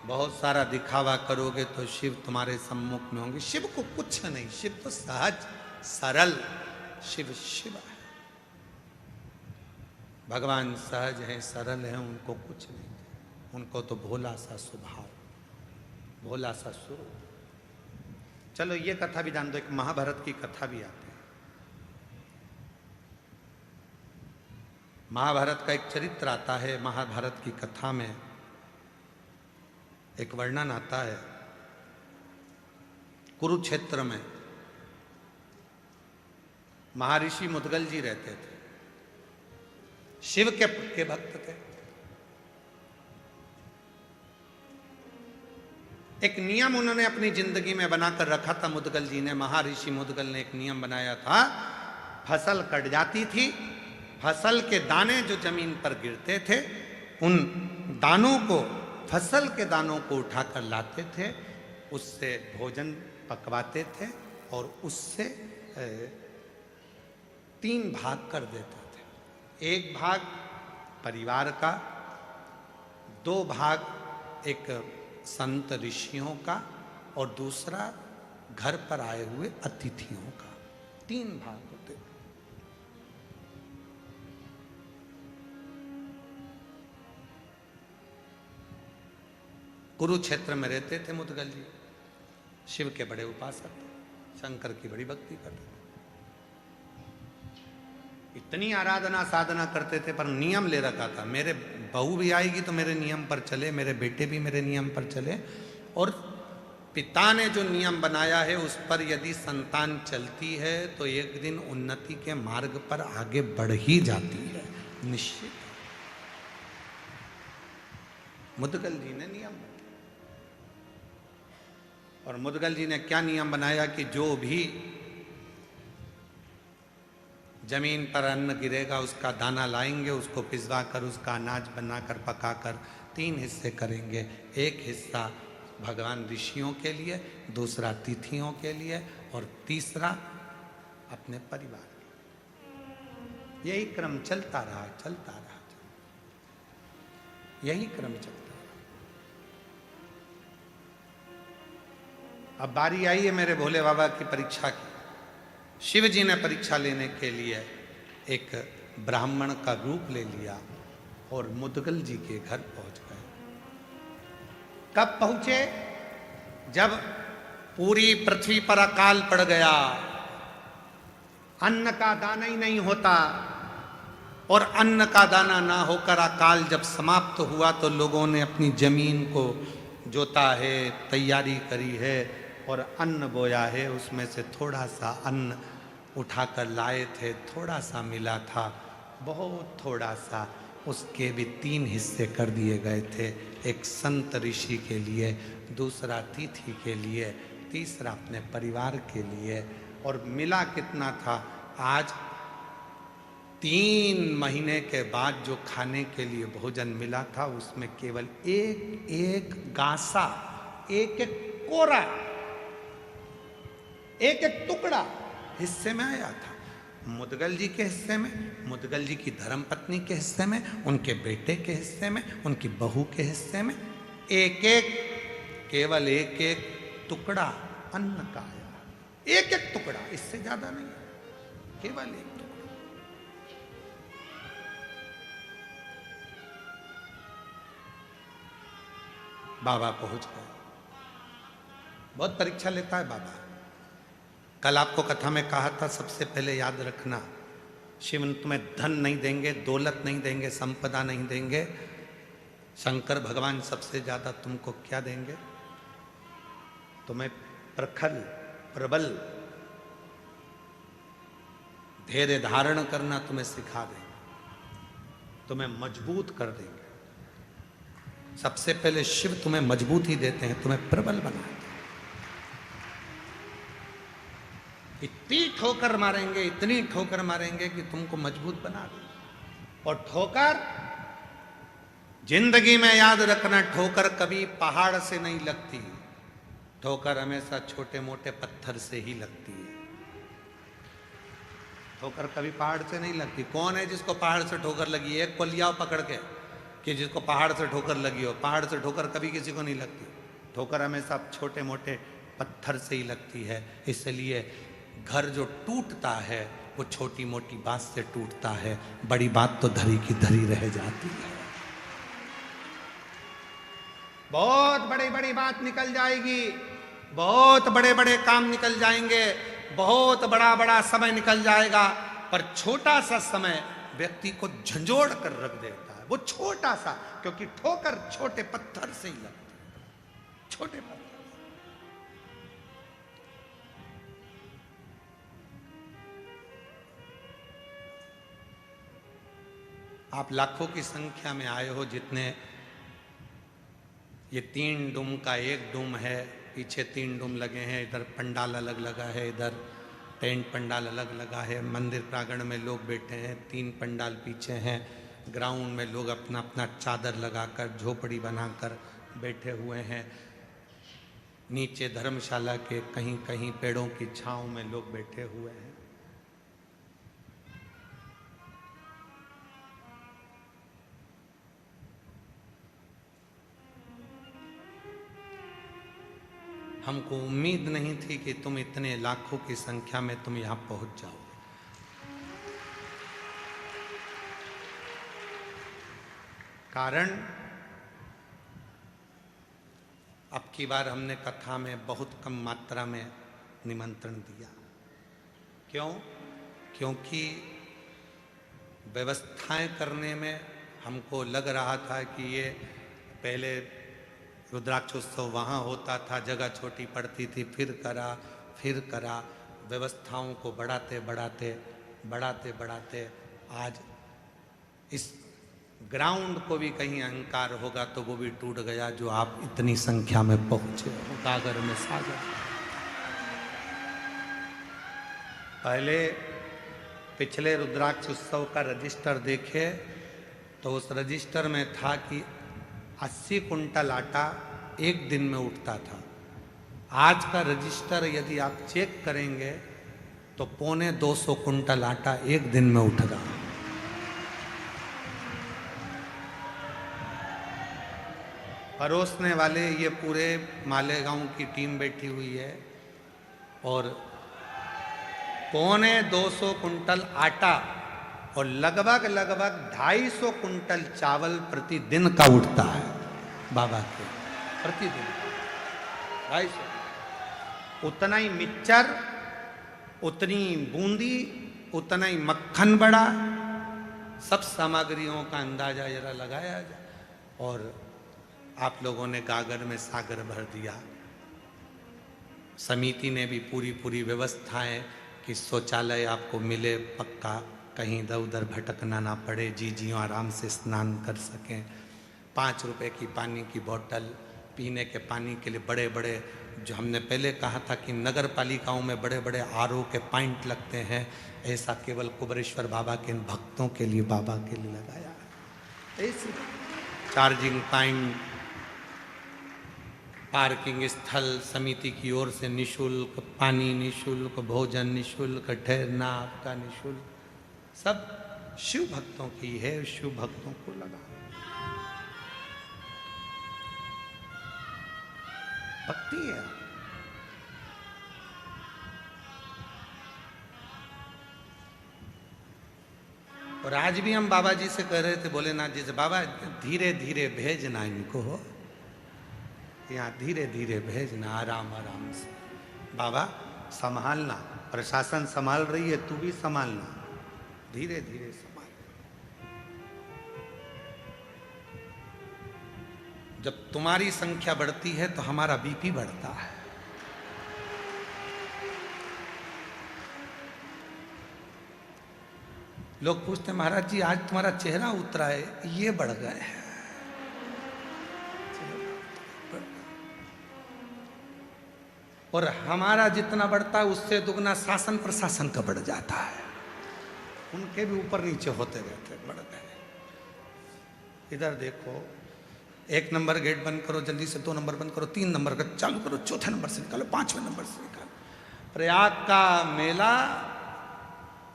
बहुत सारा दिखावा करोगे तो शिव तुम्हारे सम्मुख में होंगे। शिव को कुछ नहीं, शिव तो सहज सरल, शिव शिव है। भगवान सहज हैं, सरल हैं, उनको कुछ नहीं, उनको तो भोला सा स्वभाव, भोला सा स्वरूप। चलो ये कथा भी जान दो, एक महाभारत की कथा भी आती है। महाभारत का एक चरित्र आता है। महाभारत की कथा में एक वर्णन आता है, कुरुक्षेत्र में महर्षि मुद्गल जी रहते थे, शिव के पक्के भक्त थे। एक नियम उन्होंने अपनी जिंदगी में बनाकर रखा था मुद्गल जी ने, महर्षि मुद्गल ने एक नियम बनाया था। फसल कट जाती थी, फसल के दाने जो जमीन पर गिरते थे उन दानों को, फसल के दानों को उठाकर लाते थे, उससे भोजन पकवाते थे और उससे 3 भाग कर देते थे। 1 भाग परिवार का, 2 भाग एक संत ऋषियों का और दूसरा घर पर आए हुए अतिथियों का। 3 भाग होते। कुरुक्षेत्र में रहते थे मुद्गल जी, शिव के बड़े उपासक थे, शंकर की बड़ी भक्ति करते थे, इतनी आराधना साधना करते थे, पर नियम ले रखा था, मेरे बहू भी आएगी तो मेरे नियम पर चले, मेरे बेटे भी मेरे नियम पर चले, और पिता ने जो नियम बनाया है उस पर यदि संतान चलती है तो एक दिन उन्नति के मार्ग पर आगे बढ़ ही जाती है, निश्चित। मुद्गल जी ने नियम बनाया, और मुद्गल जी ने क्या नियम बनाया कि जो भी जमीन पर अन्न गिरेगा उसका दाना लाएंगे, उसको पिसवा कर उसका अनाज बनाकर पकाकर 3 हिस्से करेंगे। 1 हिस्सा भगवान ऋषियों के लिए, दूसरा तिथियों के लिए और तीसरा अपने परिवार के। यही क्रम चलता रहा, यही क्रम चलता रहा। अब बारी आई है मेरे भोले बाबा की परीक्षा की। शिव जी ने परीक्षा लेने के लिए एक ब्राह्मण का रूप ले लिया और मुद्गल जी के घर पहुंच गए। कब पहुंचे? जब पूरी पृथ्वी पर अकाल पड़ गया, अन्न का दाना ही नहीं होता, और अन्न का दाना ना होकर अकाल जब समाप्त हुआ तो लोगों ने अपनी जमीन को जोता है, तैयारी करी है और अन्न बोया है। उसमें से थोड़ा सा अन्न उठाकर लाए थे, थोड़ा सा मिला था, बहुत थोड़ा सा, उसके भी 3 हिस्से कर दिए गए थे। एक संत ऋषि के लिए, दूसरा तिथि के लिए, तीसरा अपने परिवार के लिए। और मिला कितना था? आज 3 महीने के बाद जो खाने के लिए भोजन मिला था उसमें केवल एक गासा, एक कोरा, एक टुकड़ा हिस्से में आया था। मुद्गल जी के हिस्से में, मुद्गल जी की धर्मपत्नी के हिस्से में, उनके बेटे के हिस्से में, उनकी बहू के हिस्से में केवल एक टुकड़ा अन्न का आया। एक टुकड़ा, इससे ज्यादा नहीं, केवल एक टुकड़ा। बाबा पहुंच गए। बहुत परीक्षा लेता है बाबा। कल आपको कथा में कहा था, सबसे पहले याद रखना, शिव तुम्हें धन नहीं देंगे, दौलत नहीं देंगे, संपदा नहीं देंगे। शंकर भगवान सबसे ज्यादा तुमको क्या देंगे? तुम्हें प्रखर, प्रबल धैर्य धारण करना तुम्हें सिखा देंगे, तुम्हें मजबूत कर देंगे। सबसे पहले शिव तुम्हें मजबूत ही देते हैं, तुम्हें प्रबल बनाते हैं। इतनी ठोकर मारेंगे, इतनी ठोकर मारेंगे कि तुमको मजबूत बना दें। और ठोकर जिंदगी में याद रखना, ठोकर कभी पहाड़ से नहीं लगती, ठोकर हमेशा छोटे मोटे पत्थर से ही लगती है। ठोकर कभी पहाड़ से नहीं लगती। कौन है जिसको पहाड़ से ठोकर लगी? एक को लियाओ पकड़ के कि जिसको पहाड़ से ठोकर लगी हो। पहाड़ से ठोकर कभी किसी को नहीं लगती। ठोकर हमेशा छोटे मोटे पत्थर से ही लगती है। इसलिए घर जो टूटता है वो छोटी मोटी बात से टूटता है, बड़ी बात तो धरी की धरी रह जाती है। बहुत बड़ी बड़ी बात निकल जाएगी, बहुत बड़े बड़े काम निकल जाएंगे, बहुत बड़ा बड़ा समय निकल जाएगा, पर छोटा सा समय व्यक्ति को झंझोड़ कर रख देता है। वो छोटा सा, क्योंकि ठोकर छोटे पत्थर से ही लगती है, छोटे पत्थर। आप लाखों की संख्या में आए हो, जितने ये 3 डूम का 1 डूम है, पीछे 3 डूम लगे हैं, इधर पंडाल अलग लगा है, इधर टेंट पंडाल अलग लगा है, मंदिर प्रांगण में लोग बैठे हैं, 3 पंडाल पीछे हैं, ग्राउंड में लोग अपना अपना चादर लगाकर झोपड़ी बनाकर बैठे हुए हैं, नीचे धर्मशाला के कहीं कहीं पेड़ों की छांव में लोग बैठे हुए हैं। हमको उम्मीद नहीं थी कि तुम इतने लाखों की संख्या में तुम यहां पहुंच जाओगे। कारण अब की बार हमने कथा में बहुत कम मात्रा में निमंत्रण दिया। क्यों? क्योंकि व्यवस्थाएं करने में हमको लग रहा था कि ये पहले रुद्राक्षोत्सव वहाँ होता था, जगह छोटी पड़ती थी, फिर करा, व्यवस्थाओं को बढ़ाते बढ़ाते आज इस ग्राउंड को भी कहीं अहंकार होगा तो वो भी टूट गया, जो आप इतनी संख्या में पहुंचे हो गागर में सागर। पहले पिछले रुद्राक्ष उत्सव का रजिस्टर देखे तो उस रजिस्टर में था कि 80 कुंटल आटा एक दिन में उठता था। आज का रजिस्टर यदि आप चेक करेंगे तो 250 कुंटल आटा एक दिन में उठ रहा। परोसने वाले ये पूरे मालेगांव की टीम बैठी हुई है और 250 कुंटल आटा और लगभग 250 कुंटल चावल प्रतिदिन का उठता है बाबा के, प्रतिदिन 250। उतना ही मिक्सचर, उतनी बूंदी, उतना ही मक्खन बड़ा, सब सामग्रियों का अंदाजा जरा लगाया जाए। और आप लोगों ने गागर में सागर भर दिया। समिति ने भी पूरी व्यवस्थाएं कि शौचालय आपको मिले पक्का, कहीं इधर उधर भटकना ना पड़े, जीजियों आराम से स्नान कर सकें। 5 रुपए की पानी की बोतल, पीने के पानी के लिए बड़े बड़े, जो हमने पहले कहा था कि नगर पालिकाओं में बड़े बड़े आरओ के पॉइंट लगते हैं, ऐसा केवल कुबरेश्वर बाबा के भक्तों के लिए, बाबा के लिए लगाया है। ऐसे चार्जिंग पॉइंट, पार्किंग स्थल समिति की ओर से निशुल्क, पानी निशुल्क, भोजन निशुल्क, ठहरना आपका निशुल्क, सब शिव भक्तों की है, शिव भक्तों को लगा। भक्ति है। और आज भी हम बाबा जी से कह रहे थे, भोलेनाथ जी से, बाबा धीरे धीरे भेजना इनको, हो यहाँ धीरे धीरे भेजना, आराम आराम से। बाबा संभालना, प्रशासन संभाल रही है, तू भी संभालना, धीरे धीरे संभाल। जब तुम्हारी संख्या बढ़ती है तो हमारा बीपी बढ़ता है। लोग पूछते हैं, महाराज जी आज तुम्हारा चेहरा उतरा है, ये बढ़ गए हैं। और हमारा जितना बढ़ता है उससे दुगना शासन प्रशासन का बढ़ जाता है। उनके भी ऊपर नीचे होते रहते, बढ़ गए। इधर देखो, 1 नंबर गेट बंद करो जल्दी से, 2 नंबर बंद करो, 3 नंबर का चालू करो, 4थे नंबर से निकालो, 5वें नंबर से निकालो। प्रयाग का मेला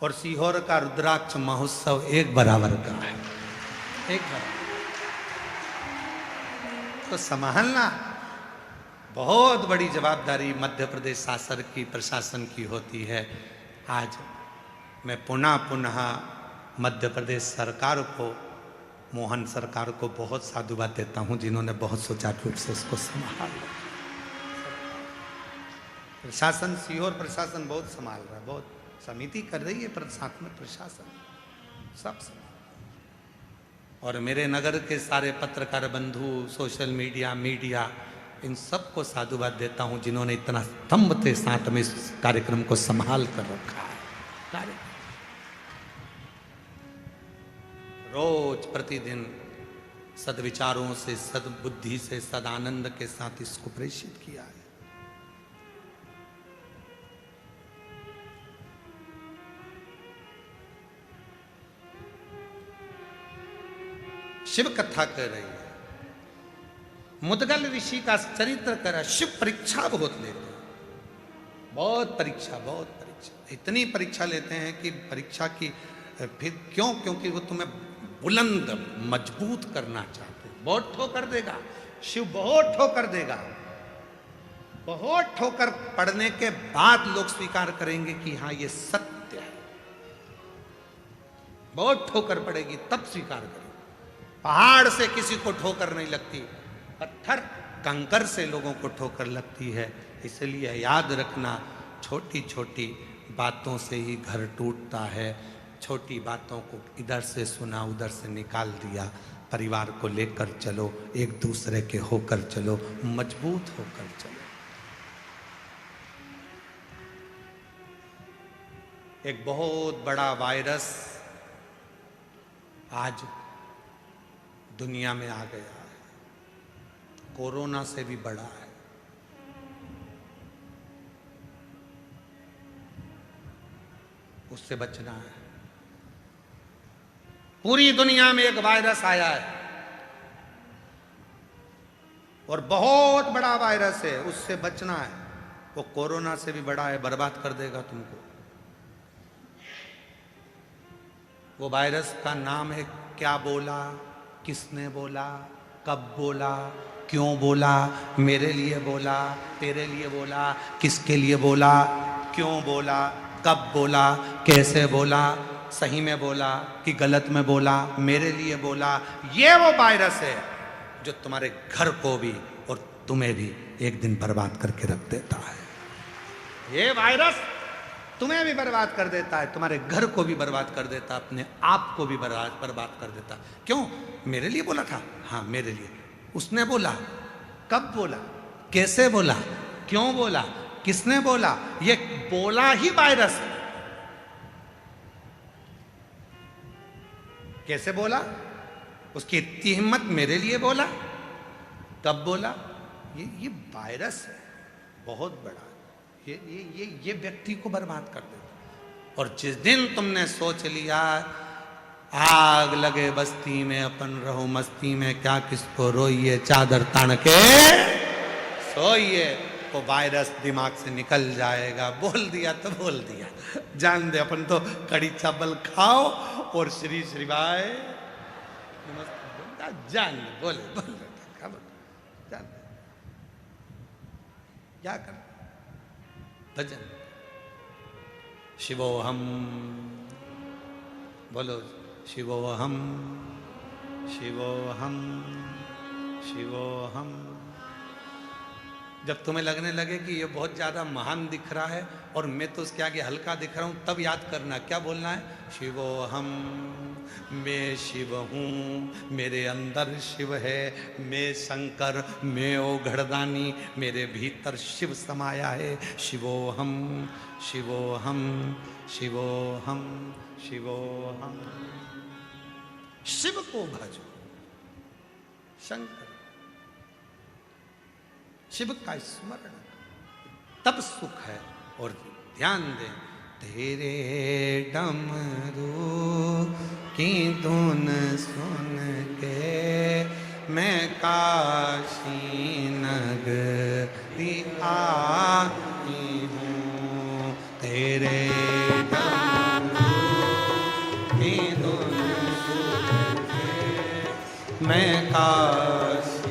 और सीहोर का रुद्राक्ष महोत्सव एक बराबर का है, एक बराबर। तो संभालना बहुत बड़ी जवाबदारी मध्य प्रदेश शासन की, प्रशासन की होती है। आज मैं पुनः मध्य प्रदेश सरकार को, मोहन सरकार को बहुत साधुवाद देता हूं, जिन्होंने बहुत सुचारू रूप से इसको संभाला। प्रशासन, सीहोर प्रशासन बहुत संभाल रहा है, बहुत समिति कर रही है, पर साथ में प्रशासन सब संभाल। और मेरे नगर के सारे पत्रकार बंधु, सोशल मीडिया, इन सबको साधुवाद देता हूं, जिन्होंने इतना स्तंभ के साथ में इस कार्यक्रम को संभाल कर रखा है। रोज बहुत प्रतिदिन सद्विचारों से, सद्बुद्धि से, सदानंद के साथ इसको प्रेषित किया है। शिव कथा कह रही है, मुदगल ऋषि का चरित्र करा। शिव परीक्षा बहुत लेते हैं, बहुत परीक्षा, बहुत परीक्षा, इतनी परीक्षा लेते हैं कि परीक्षा की फिर क्यों? क्योंकि वो तुम्हें बुलंद मजबूत करना चाहते हैं। बहुत ठोकर देगा शिव, बहुत ठोकर देगा। बहुत ठोकर पड़ने के बाद लोग स्वीकार करेंगे कि हाँ ये सत्य है। बहुत ठोकर पड़ेगी तब स्वीकार करेंगे। पहाड़ से किसी को ठोकर नहीं लगती, पत्थर कंकर से लोगों को ठोकर लगती है। इसलिए याद रखना, छोटी छोटी बातों से ही घर टूटता है। छोटी बातों को इधर से सुना, उधर से निकाल दिया। परिवार को लेकर चलो, एक दूसरे के होकर चलो, मजबूत होकर चलो। एक बहुत बड़ा वायरस आज दुनिया में आ गया है, कोरोना से भी बड़ा है। उससे बचना है। पूरी दुनिया में एक वायरस आया है और बहुत बड़ा वायरस है, उससे बचना है। वो कोरोना से भी बड़ा है, बर्बाद कर देगा तुमको। वो वायरस का नाम है क्या बोला, किसने बोला, कब बोला, क्यों बोला, मेरे लिए बोला, तेरे लिए बोला, किसके लिए बोला, क्यों बोला, कब बोला, कैसे बोला, सही में बोला कि गलत में बोला, मेरे लिए बोला। ये वो वायरस है जो तुम्हारे घर को भी और तुम्हें भी एक दिन बर्बाद करके रख देता है। ये वायरस तुम्हें भी बर्बाद कर देता है, तुम्हारे घर को भी बर्बाद कर देता, अपने आप को भी बर्बाद कर देता। क्यों? मेरे लिए बोला था, हाँ मेरे लिए। उसने बोला, कब बोला, कैसे बोला, क्यों बोला, किसने बोला, ये बोला ही वायरस है। कैसे बोला, उसकी इतनी हिम्मत, मेरे लिए बोला, कब बोला, ये वायरस है बहुत बड़ा। ये व्यक्ति को बर्बाद कर देता। और जिस दिन तुमने सोच लिया आग लगे बस्ती में, अपन रहो मस्ती में, क्या किसको रोइए, चादर तान के सोइए, वो वायरस दिमाग से निकल जाएगा। बोल दिया तो बोल दिया, जान दे। अपन तो कड़ी चावल खाओ और श्री श्रीवाय नमस्ते, जान दे, बोले बोले जान दे, क्या कर भजन। शिवोहम बोलो, शिवोहम शिवोहम शिवोहम। जब तुम्हें लगने लगे कि ये बहुत ज़्यादा महान दिख रहा है और मैं तो उसके आगे हल्का दिख रहा हूँ, तब याद करना क्या बोलना है, शिवोहम, मैं शिव हूँ, मेरे अंदर शिव है, मैं शंकर, मैं ओघड़दानी, मेरे भीतर शिव समाया है। शिवोहम शिवोहम शिवोहम शिवोहम। शिव को भजो, शंकर, शिव का स्मरण, तब सुख है। और ध्यान दें, तेरे डमरू की धुन सुन के मैं काशी नगरी आई हूँ। तेरे डमरू की धुन सुन के मैं काशी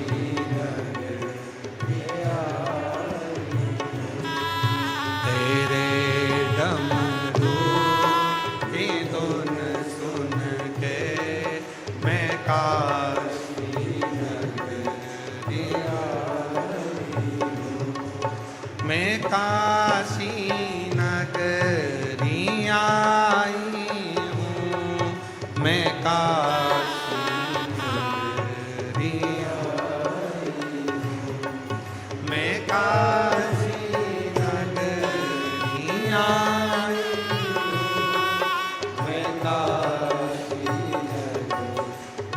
काशी नगरी आई हूँ, मैं काशी नगरी आई हूँ, मैं काशी नगरी आई हूँ, मैं काशी नगरी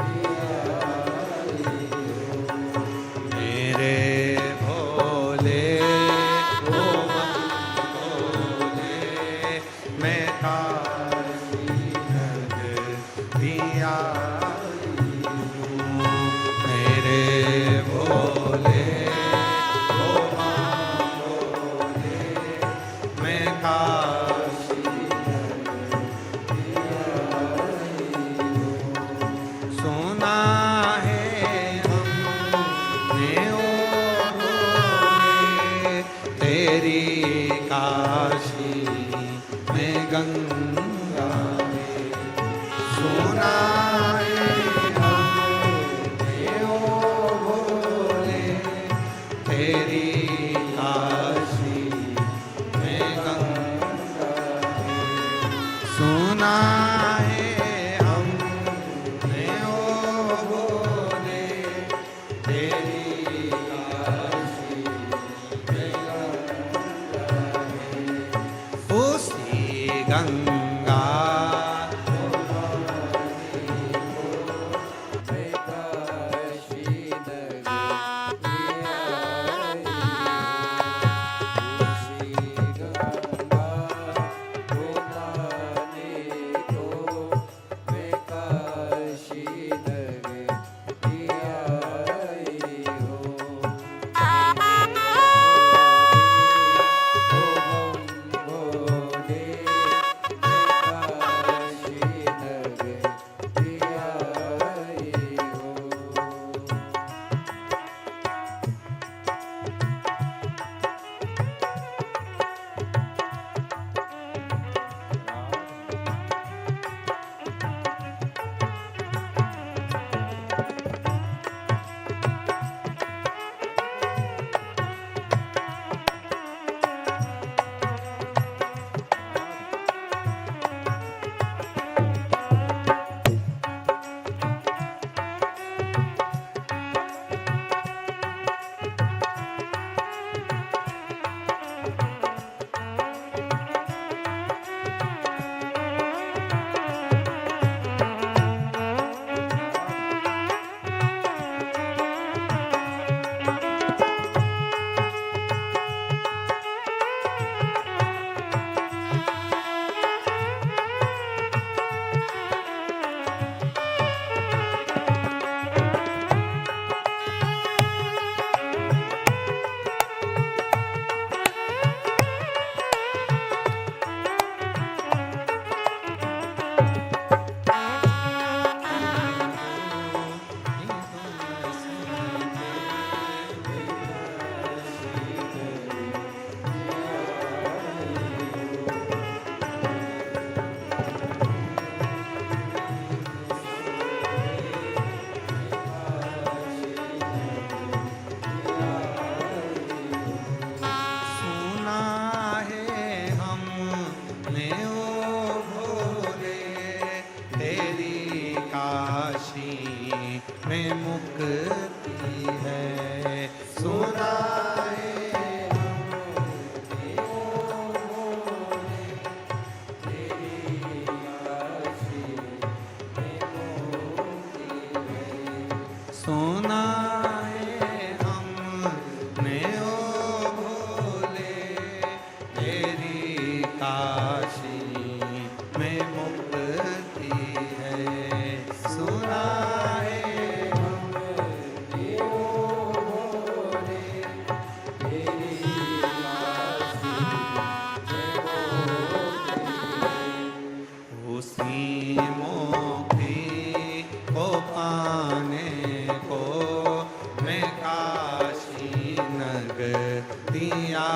काशी में गंगा में सोना है हमने ओ भोले तेरी काशी में गंगा में सोना है हमने ओ भोले तेरी काशी में गंगा है उसी गंगा में मुक्ति है सुना है हमने ओ भोले तेरी काशी में मुक्ति है सुना है हमने ओ भोले तेरी काशी में मुक्ति है सुना काशी नगतिया